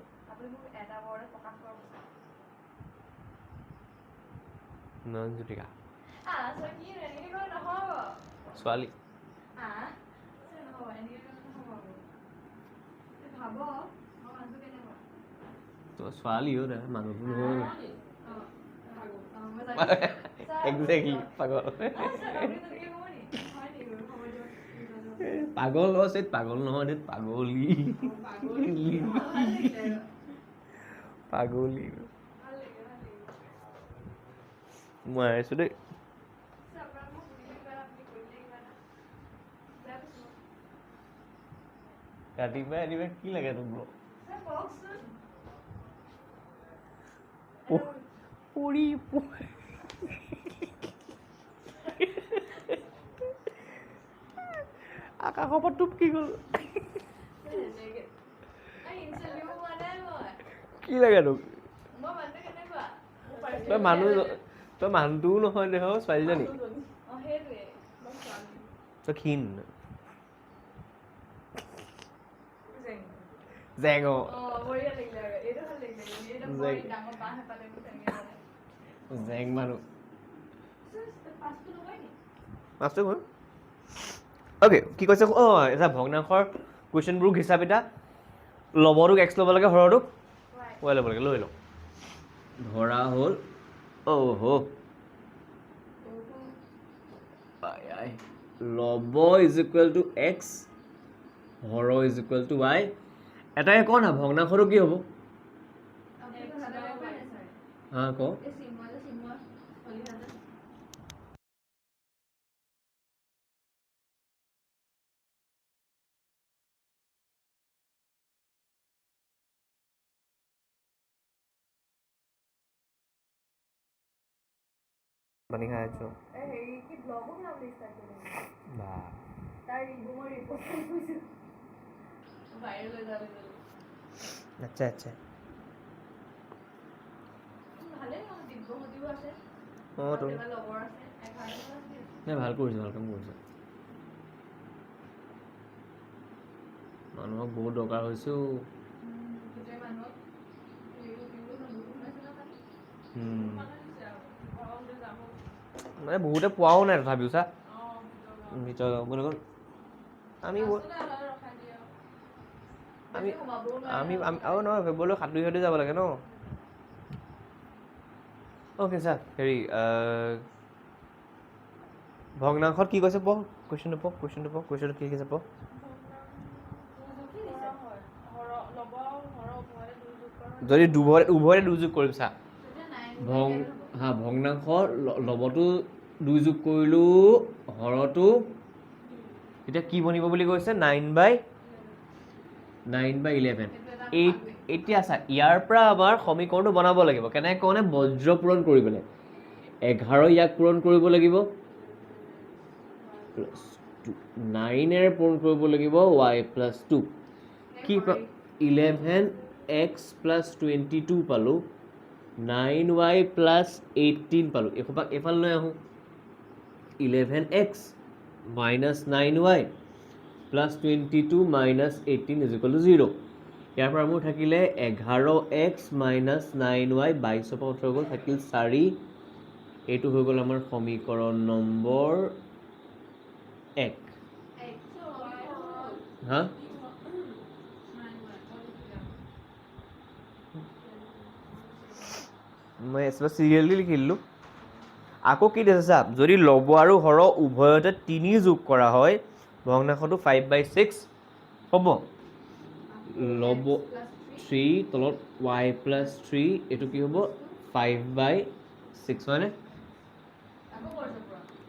নয়নজ্যোতিকা ছোৱালী ছোৱালী হয় মানুহটো নহয় একজেক্টলি পাগল পাগল আছে পাগল নহয় দে পাগলী পাগলী মই আহিছোঁ দেই ৰাতিপুৱাই কি লাগে তোক পৰি আকাশৰ পৰা টুপকি গ'ল কি লাগে তোক তই মানুহটোও নহয় দেখ ছোৱালীজনী তই ক্ষীণ জেং জেং মানুহ মাছটো গ'ল অ'কে কি কৈছে অঁ এটা ভগ্নাংশৰ কুৱেশ্যনবোৰ হিচাপ এটা লবটোক এক্স ল'ব লাগে হৰটোক ৱাই ল'ব লাগে লৈ লওঁ ধৰা হ'ল লব is equal to x Har is equal to Y এটাই ক না ভগ্নাংশটো কি হ'ব হা ক পানী খাই আছো হেৰি কি ব্লগো বনাবলৈ ষ্টাৰ্ট কৰিলে বা তাৰ ৰিবুমৰ ৰিপৰ্ট কৰিছোঁ ভাইৰেল হৈ যাব আচ্ছা আচ্ছা ভালেই হ'ল দিব্যমতিও আছে অঁ তো এবাৰ লগৰ আছে 11 আছে নাই ভাল কৰিছে ভাল কাম কৰিছে মানুহক বহুত দৰকাৰ হৈছেও গোটেই মানুহক মানে বহুতে পোৱাও নাই তথাপিও চা ভিতৰত বুলি গ'ল আমি আমি আমি আৰু নহয় ফেব্ৰুৱাৰী সাঁতুৰি সাঁতুৰি যাব লাগে ন অ'কে ছাৰ হেৰি ভগ্নাংশত কি কৈছে পঢ় কুৱেশ্যনটো কি কৈছে পঢ় যদি উভয়তে দুযোগ কৰিম চা ভগ্নাংশ লবটো দুই যোগ কৰিলোঁ হৰটো এতিয়া কি বনিব বুলি কৈছে 9/11 এতিয়া চা ইয়াৰ পৰা আমাৰ সমীকৰণটো বনাব লাগিব কেনেকৈ কওঁনে বজ্ৰ পূৰণ কৰি পেলাই 11 ইয়াক পূৰণ কৰিব লাগিব 9 পূৰণ কৰিব লাগিব y+2 কি 11x + 22 পালোঁ 9y + 18 পালোঁ এসোপাক এইফালে লৈ আহোঁ 11x - 9y + 22 - 18 = 0 ইয়াৰ পৰা মোৰ থাকিলে 11x - 9y 22 পৰা উঠৈ গ'ল থাকিল 4 এইটো হৈ গ'ল আমাৰ সমীকৰণ নম্বৰ 1 হা মই চিৰিয়েলি লিখি দিলোঁ আকৌ কি দিছে চা যদি লব আৰু হৰ উভয়তে 3 যোগ কৰা হয় ভগ্নাংশটো 5/6 হ'ব লব 3 তলত y+3 এইটো কি হ'ব 5/6 হয়নে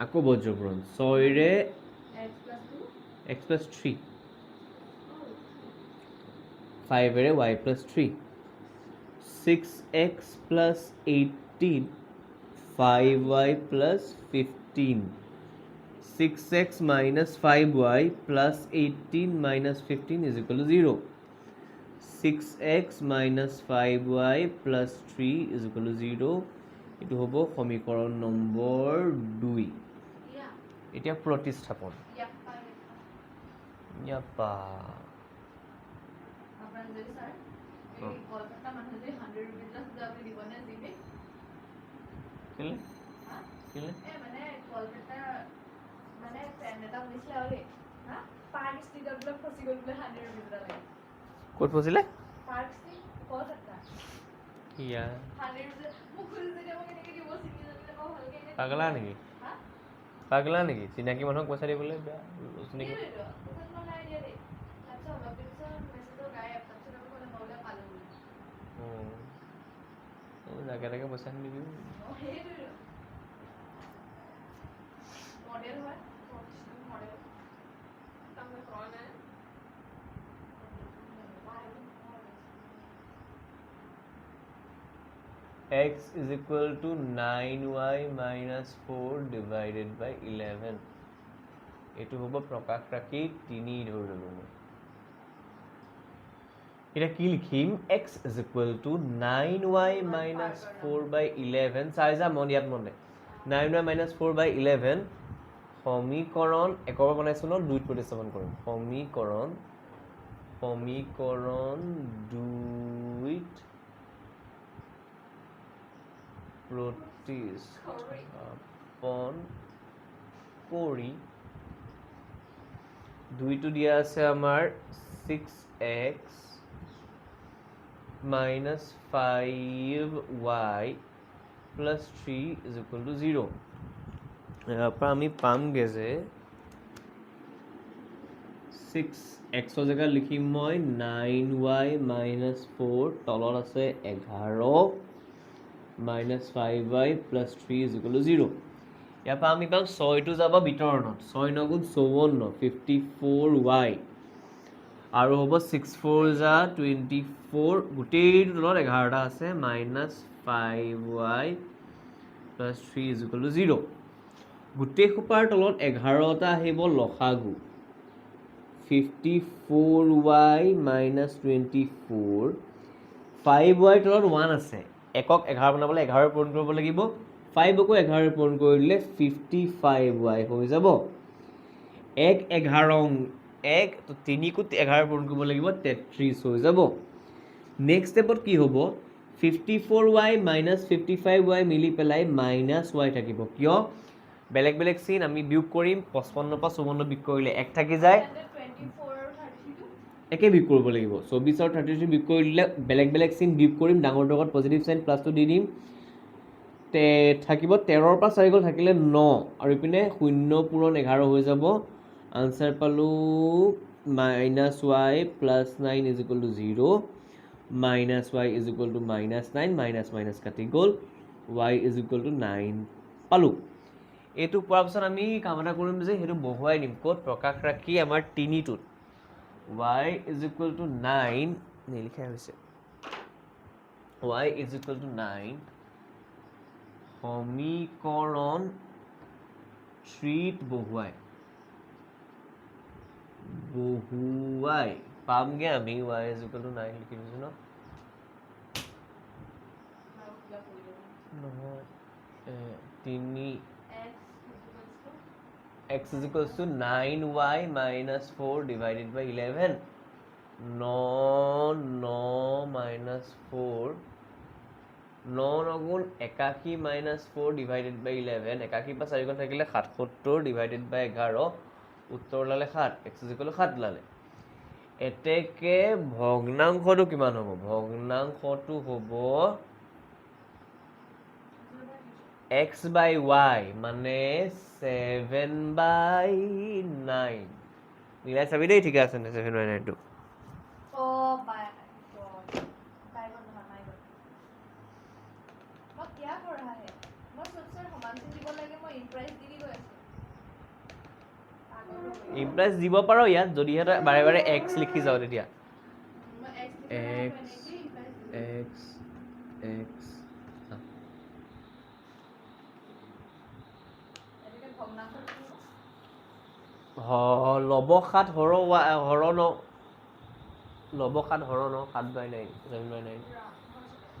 আকৌ বজ্ৰপূৰণ 6ৰে x+3 5ৰে y+3 6x + 18 5y + 15 6x - 5y + 18 - 15 = 0 6x - 5y + 3 = 0 এইটো হ'ব সমীকৰণ নম্বৰ 2 এতিয়া প্ৰতিস্থাপন ইয়াপা ক'ত ফচিলে পাগলা নেকি চিনাকি মানুহক পইচা দিবলৈ বেয়া চিনাকি জাকে তাকে পইচা নিদিবি x = 9y - 4 / 11 এইটো হ'ব প্ৰকাশ ৰাশি 3 ধৰি ল'লোঁ মই এতিয়া কি লিখিম x = 9y - 4/11 চাই যা মন ইয়াত মনে 9y - 4/11 সমীকৰণ একৰ পৰা বনাইছোঁ ন 2ত প্ৰতিস্থাপন কৰিম সমীকৰণ 2ত প্ৰতিস্থাপন কৰি 2টো দিয়া আছে আমাৰ 6x - 5y + 3 = 0 ইয়াৰ পৰা আমি পামগৈ যে 6x জেগাত লিখিম মই 9y - 4 তলত আছে 11 - 5y + 3 = 0 ইয়াৰ পৰা আমি পাম 6টো যাব বিতৰণত 6 × 9 = 54 54y আৰু হ'ব 6 × 4 = 24 গোটেইটো তলত 11টা আছে -5y + plus 3 is equal to 0 গোটেই সোপাৰ তলত 11টা আহিব লসাগু 54y minus 24 5y তলত 1 আছে একক 11 বনাবলৈ 11 পূৰণ কৰিব লাগিব 5কো 11 পূৰণ কৰি দিলে 55y হৈ যাব 3 কো 11 পূৰণ কৰিব লাগিব 33 হৈ যাব নেক্সট ষ্টেপত কি হ'ব 54y minus 55y মিলি পেলাই -y থাকিব কিয় বেলেগ বেলেগ চিন আমি বিয়োগ কৰিম 55 পৰা 54 বিয়োগ কৰিলে 1 থাকি যায় 24 আৰু 32 একে বিয়োগ কৰিব লাগিব 24 আৰু 33 বিয়োগ কৰি দিলে বেলেগ বেলেগ চিন বিয়োগ কৰিম ডাঙৰটোৰ আগত পজিটিভ চাইন প্লাছটো দি দিম থাকিব 13 পৰা 4 গ'ল থাকিলে 9 আৰু ইপিনে 0 পূৰণ 11 হৈ যাব আনচাৰ পালোঁ -y plus 9 is equal to 0 -y is equal to -9 minus কাটি গ'ল y ইজ ইকুৱেল টু 9 পালোঁ এইটো পোৱাৰ পিছত আমি কাম এটা কৰিম যে সেইটো বহুৱাই দিম ক'ত প্ৰকাশ ৰাখি আমাৰ তিনিটোত y ইজ ইকুৱেল টু 9 নিলিখাই হৈছে y ইজ ইকুৱেল টু 9 সমীকৰণ 3ত বহুৱাই পামগে আমি y ইজ ইকুৱেল টু 9 লিখি দিছোঁ ন নহয় 3 x is equals to 9y minus 4 divided by 11 9 minus 4 9 গুণ 81 minus 4 divided by 11 81 পৰা 4 গুণ থাকিলে 77 divided by 11 উত্তৰ ওলালে 7 x is equal to 7 ওলালে এতেকে ভগ্নাংশটো কিমান হ'ব ভগ্নাংশটো হ'ব x by y মানে 7/9 মিলাই চাবি দেই ঠিক আছে 7/9 টো ও বাই গড বাই গড নহয় মাই গড মই কি कर रहा है মই सोचছে সমান চিন দিব লাগে মই ইমপ্ৰেস দি গৈ আছো ইমপ্ৰেস দিব পাৰো ইয়াত যদি এটা বাৰে বাৰে x লিখি যাও তেতিয়া মই x লব 7 হৰ ন লব 7 হৰ ন 7/9 7/9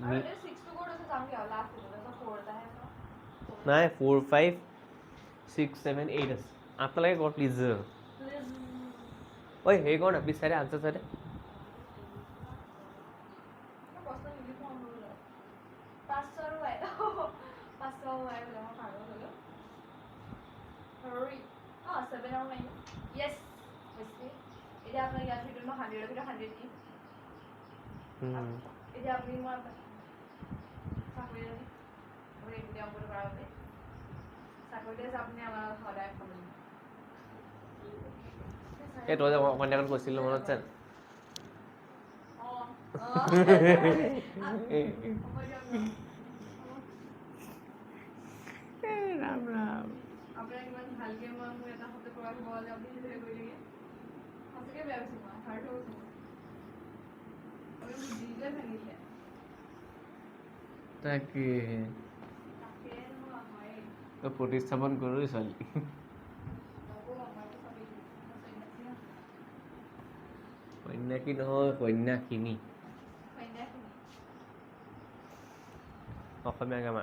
अरे 6 to go to some क्या लास्ट में तो 4 था है নাই 4 5 6 7 8 আছে আঠটা লাগে কৰ প্লিজ ঐ হেৰি কৰ না প্লিজ চাইডে আনসাৰ চাইডে प्रश्न लिखो हम लोग 500 है 500 है बोले हम पागल हो गए हरी 7 और 9 यस वैसे ये आपने याद वीडियो में 100 वीडियो 100 की ये आपने मार साकरे ने और एक वीडियो पर करा होते साकरे से आपने हमारा थोड़ा है এই তই যে কন্যাকন কৈছিল মনত আছে ৰাম ৰাম আপনাৰা কিমান ভালকে মই এটা হতে প্ৰকাশ বলে আপনি ধৰে কই লাগে আসলে ব্যবসা না হাৰ্ট হচ্ছে আমি দিলে ভাঙিলে তাকে তাকে হয় তো প্ৰতিস্থাপন কৰোঁ ছোৱালী কন্যাকি নহয় কন্যাখিনি অসমীয়া গামা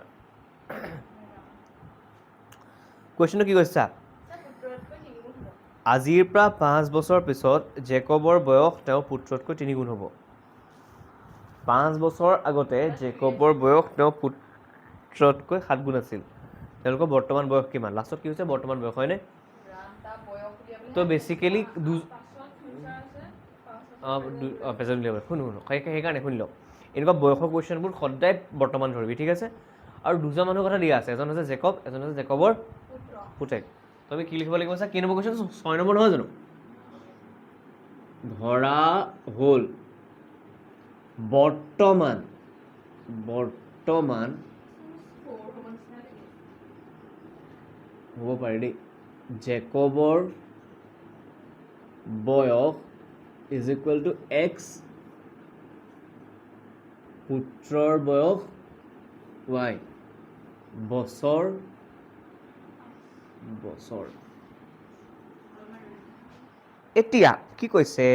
কুৱেশ্যনটো কি কৈছা আজিৰ পৰা 5 বছৰ পিছত জেকবৰ বয়স তেওঁৰ পুত্ৰতকৈ 3 গুণ হ'ব 5 বছৰ আগতে জেকবৰ বয়স তেওঁৰ পুত্ৰতকৈ 7 গুণ আছিল তেওঁলোকৰ বৰ্তমান বয়স কিমান লাষ্টত কি হৈছে বৰ্তমান বয়স হয়নে তো বেচিকেলি প্ৰেজেণ্ট উলিয়াব শুনো সেইকাৰণে শুনি লওক এনেকুৱা বয়সৰ কুৱেশ্যনবোৰ সদায় বৰ্তমান ধৰিবি ঠিক আছে আৰু দুজন মানুহৰ কথা দিয়া আছে এজন হৈছে জেকব এজন হৈছে জেকবৰ পুতেক তুমি কি লিখিব লাগিব কি নম্বৰ কুৱেশ্যন 6 নম্বৰ নহয় জানো ধৰা হ'ল বৰ্তমান হ'ব পাৰে দেই জেকবৰ বয়স is equal to x পুত্ৰৰ বয়স y বছৰ এতিয়া কি কৈছে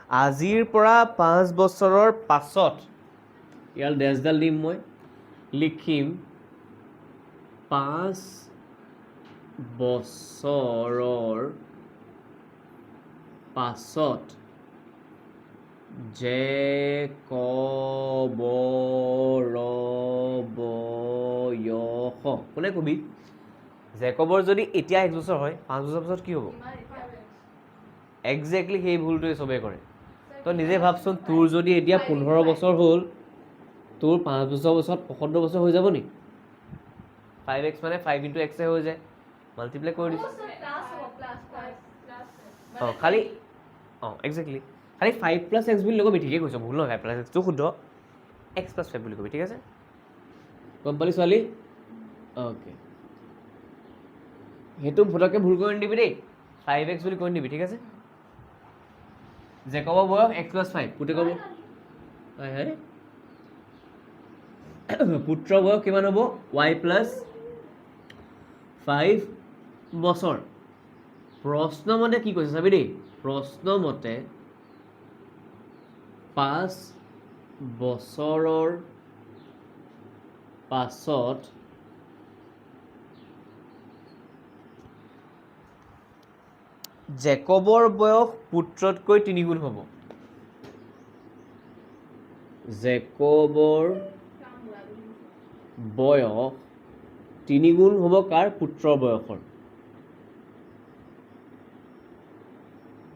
আজিৰ পৰা 5 বছৰৰ পাছত ইয়াৰ ডেছডাল দিম মই লিখিম 5 বছৰৰ পাছত জেকবৰ বয়স কোনে কবি জেকবৰ যদি এতিয়া 1 বছৰ হয় 5 বছৰ পাছত কি হ'ব একজেক্টলি সেই ভুলটোৱে চবেই কৰে তই নিজে ভাবচোন তোৰ যদি এতিয়া 15 বছৰ হ'ল তোৰ 5 বছৰ পাছত 75 বছৰ হৈ যাব নি 5x মানে 5 into x হৈ যায় মাল্টিপ্লাই কৰি দিছোঁ অঁ খালি অঁ একজেক্টলি খালি 5 + x বুলি নকবি ঠিকেই কৈছ ভুল নহয় 5 + x টো শুদ্ধ x + 5 বুলি কবি ঠিক আছে গম পালি ছোৱালী অ'কে সেইটো ভুলকৈ ভুল কৰি নিদিবি দেই 5x বুলি কৈ নিদিবি ঠিক আছে জেকবৰ বয়স x + 5 পুতে ক'ব পুত্ৰ বয়স কিমান হ'ব y + 5 বছৰ প্ৰশ্ন মতে কি কৈছে চাবি দেই প্ৰশ্ন মতে 5 বছৰৰ পাছত জেকবৰ বয়স পুত্ৰতকৈ 3 গুণ হ'ব জেকবৰ বয়স 3 গুণ হ'ব কাৰ পুত্ৰৰ বয়সৰ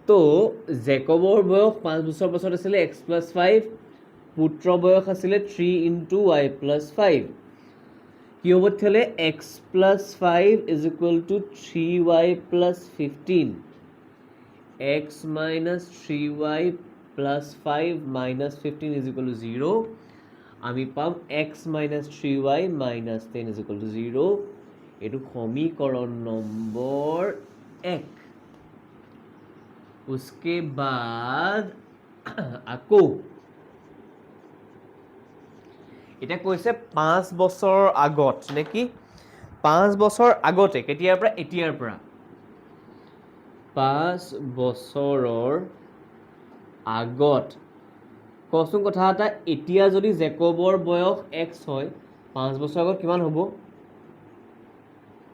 তো জেকবৰ বয়স 5 বছৰ পাছত আছিলে x + 5 পুত্ৰ বয়স আছিলে 3 into y + 5 কি হ'ব তেতিয়াহ'লে x + 5 = 3y + 15 x - 3y + 5 - 15 = 0 আমি পাম x - 3y - 10 = 0 এইটো সমীকৰণ নম্বৰ 1 उसके बाद আকৌ এটা কৈছে 5 বছৰৰ আগত নেকি 5 বছৰ আগতে কেতিয়াৰ পৰা এতিয়াৰ পৰা 5 বছৰৰ আগত কচোন কথা এটা এতিয়া যদি জেকবৰ বয়স x হয় 5 বছৰ আগত কিমান হ'ব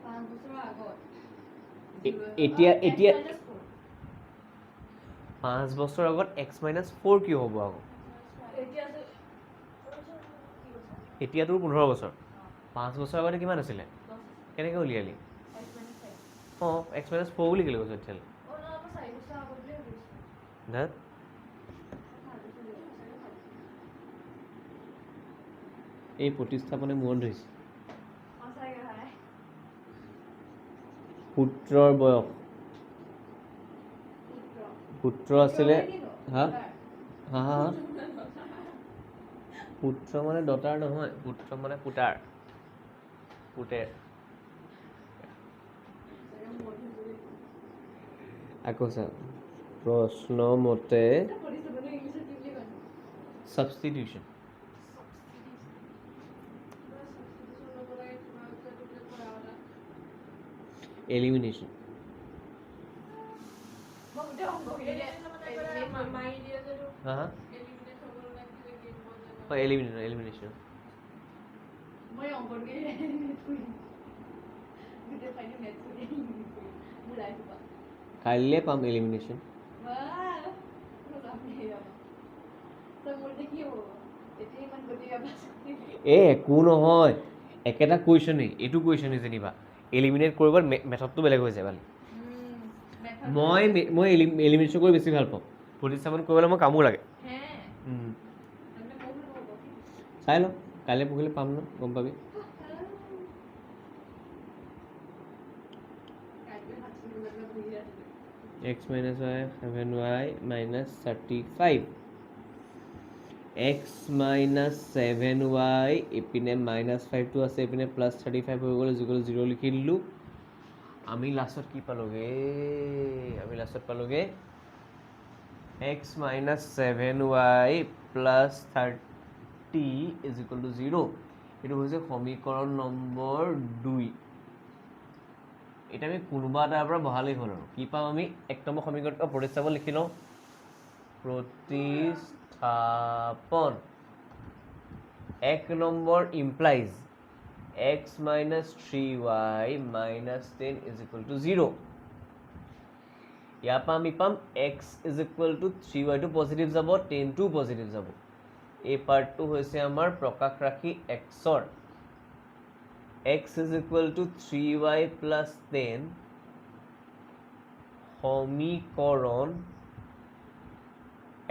5 বছৰৰ আগত এতিয়া 5 বছৰ আগত x - 4 কি হ'ব আকৌ এতিয়া তোৰ 15 বছৰ 5 বছৰ আগতে কিমান আছিলে কেনেকৈ উলিয়ালি অঁ x - 4 বুলি কেলৈ কৈছ তেতিয়াহ'লে ধেত এই প্ৰতিস্থাপনে মূৰত ধৰিছে পুত্ৰৰ বয়স পুত্ৰ আছিলে হা হা হা পুত্ৰ মানে দতাৰ নহয় পুত্ৰ মানে পুতাৰ পুতেৰ আকৌ চা প্ৰশ্ন মতে সাবস্টিটিউশন এলিমিনেশন হা হা এলিমিনেশন মই অংকটোকে ভিডিও ফাইনে নেট কৰি মোৰ লাইফ পা কাইলৈ পাম এলিমিনেশন বাহ মোৰ আপনি তো মোৰ দেখি হ'ব এতে ইমান গটিয়া পাছ একো নহয় একেটা কুৱেশ্যনেই এইটো কুৱেশ্যনেই যেনিবা এলিমিনেট কৰিব মেথডটো বেলেগ হৈ যায় মানে মই এলিমিনেশ্যন কৰি বেছি ভাল পাওঁ প্ৰতিস্থাপন কৰিবলৈ মই কামো লাগে চাই লওঁ কাইলৈ পঢ়িলে পাম ন গম পাবি x - y 7y - 35 x - 7y ইপিনে -5টো আছে ইপিনে +35 হৈ গ'ল 0 লিখি দিলোঁ আমি লাষ্টত কি পালোগে x - 7y + 30 = 0 এইটো হৈছে সমীকৰণ নম্বৰ 2 এটা আমি কোনোবা এটাৰ পৰা বহালেই হ'ল আৰু কি পাম আমি 1 নম্বৰ সমীকৰণটো প্ৰতিস্থাপন লিখি লওঁ প্ৰতিস্থাপন 1 number implies x minus 3y minus 10 is equal to 0 ইয়াৰ পৰা আমি পাম x is equal to 3y টো পজিটিভ যাব 10 টো পজিটিভ যাব এই পাৰ্টটো হৈছে আমাৰ প্ৰকাশ ৰাশি x ৰ x is equal to 3y plus 10 সমীকৰণ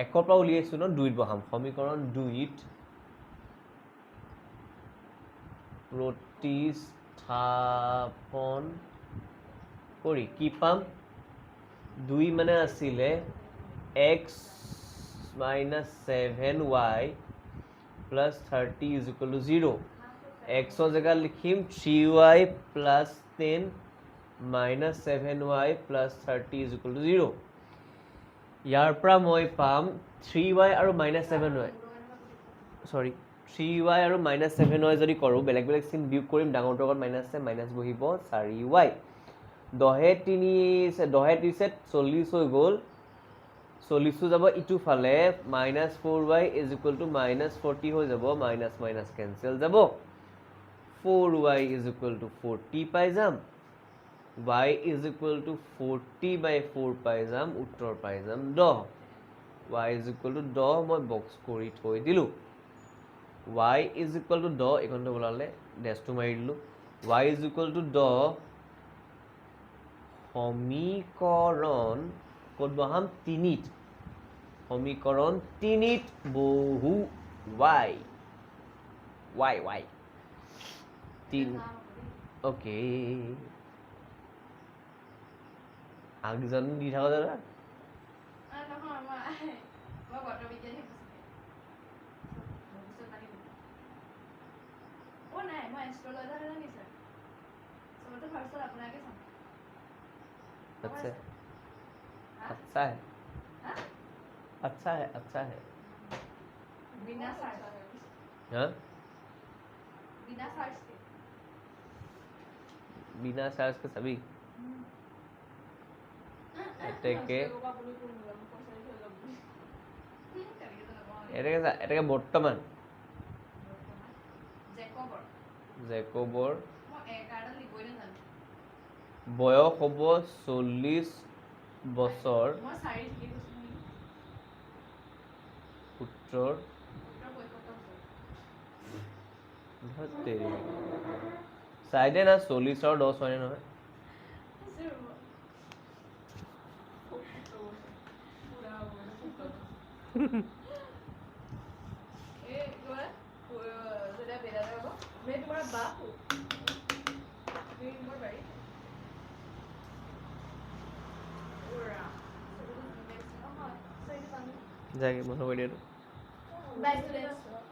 1 পৰা উলিয়াইছো ন 2 ত বহাম সমীকৰণ 2 ত প্ৰতিস্থাপন কৰি কি পাম 2 মানে আছিলে x minus 7y plus 30 is equal to 0 x ৰ জেগাত লিখিম 3y plus 10 minus 7y plus 30 is equal to 0 ইয়াৰ পৰা মই পাম 3y আৰু minus 7y সৰি 3y আৰু minus 7y যদি কৰোঁ বেলেগ বেলেগ চিন বিয়োগ কৰিম ডাঙৰটোৰ আগত মাইনাছ আছে মাইনাছ বহিব 4y 10 30 40 হৈ গ'ল 40 যাব ইটো ফালে minus 4y is equal to minus 40 হৈ যাব মাইনাছ মাইনাছ কেনচেল যাব 4y is equal to 40 পাই যাম y is equal to 40 by 4 পাই যাম উত্তৰ পাই যাম 10 y is equal to 10 মই বক্স কৰি থৈ দিলোঁ y is equal to 10 এইখনটো ওলালে ডেছটো মাৰি দিলোঁ y is equal to 10 সমীকৰণ ক'ত বহাম 3 ত সমীকৰণ 3 ত বহু y 3 ওকে আগজন দি থাকো দাদা अच्छा अच्छा है अच्छा है अच्छा है बिना सर्च हाँ बिना सर्च के बिना चार्ज के सभी এটাকে এটাকে বৰ্তমান জেকবৰ বয়স হ'ব 40 বছৰ পুত্ৰৰ চাইডে না 40 আৰু 10 হয় নহয় मैं तुम्हारा बाप हूँ जाके বন্ধ কৰি দিয়া Bye students.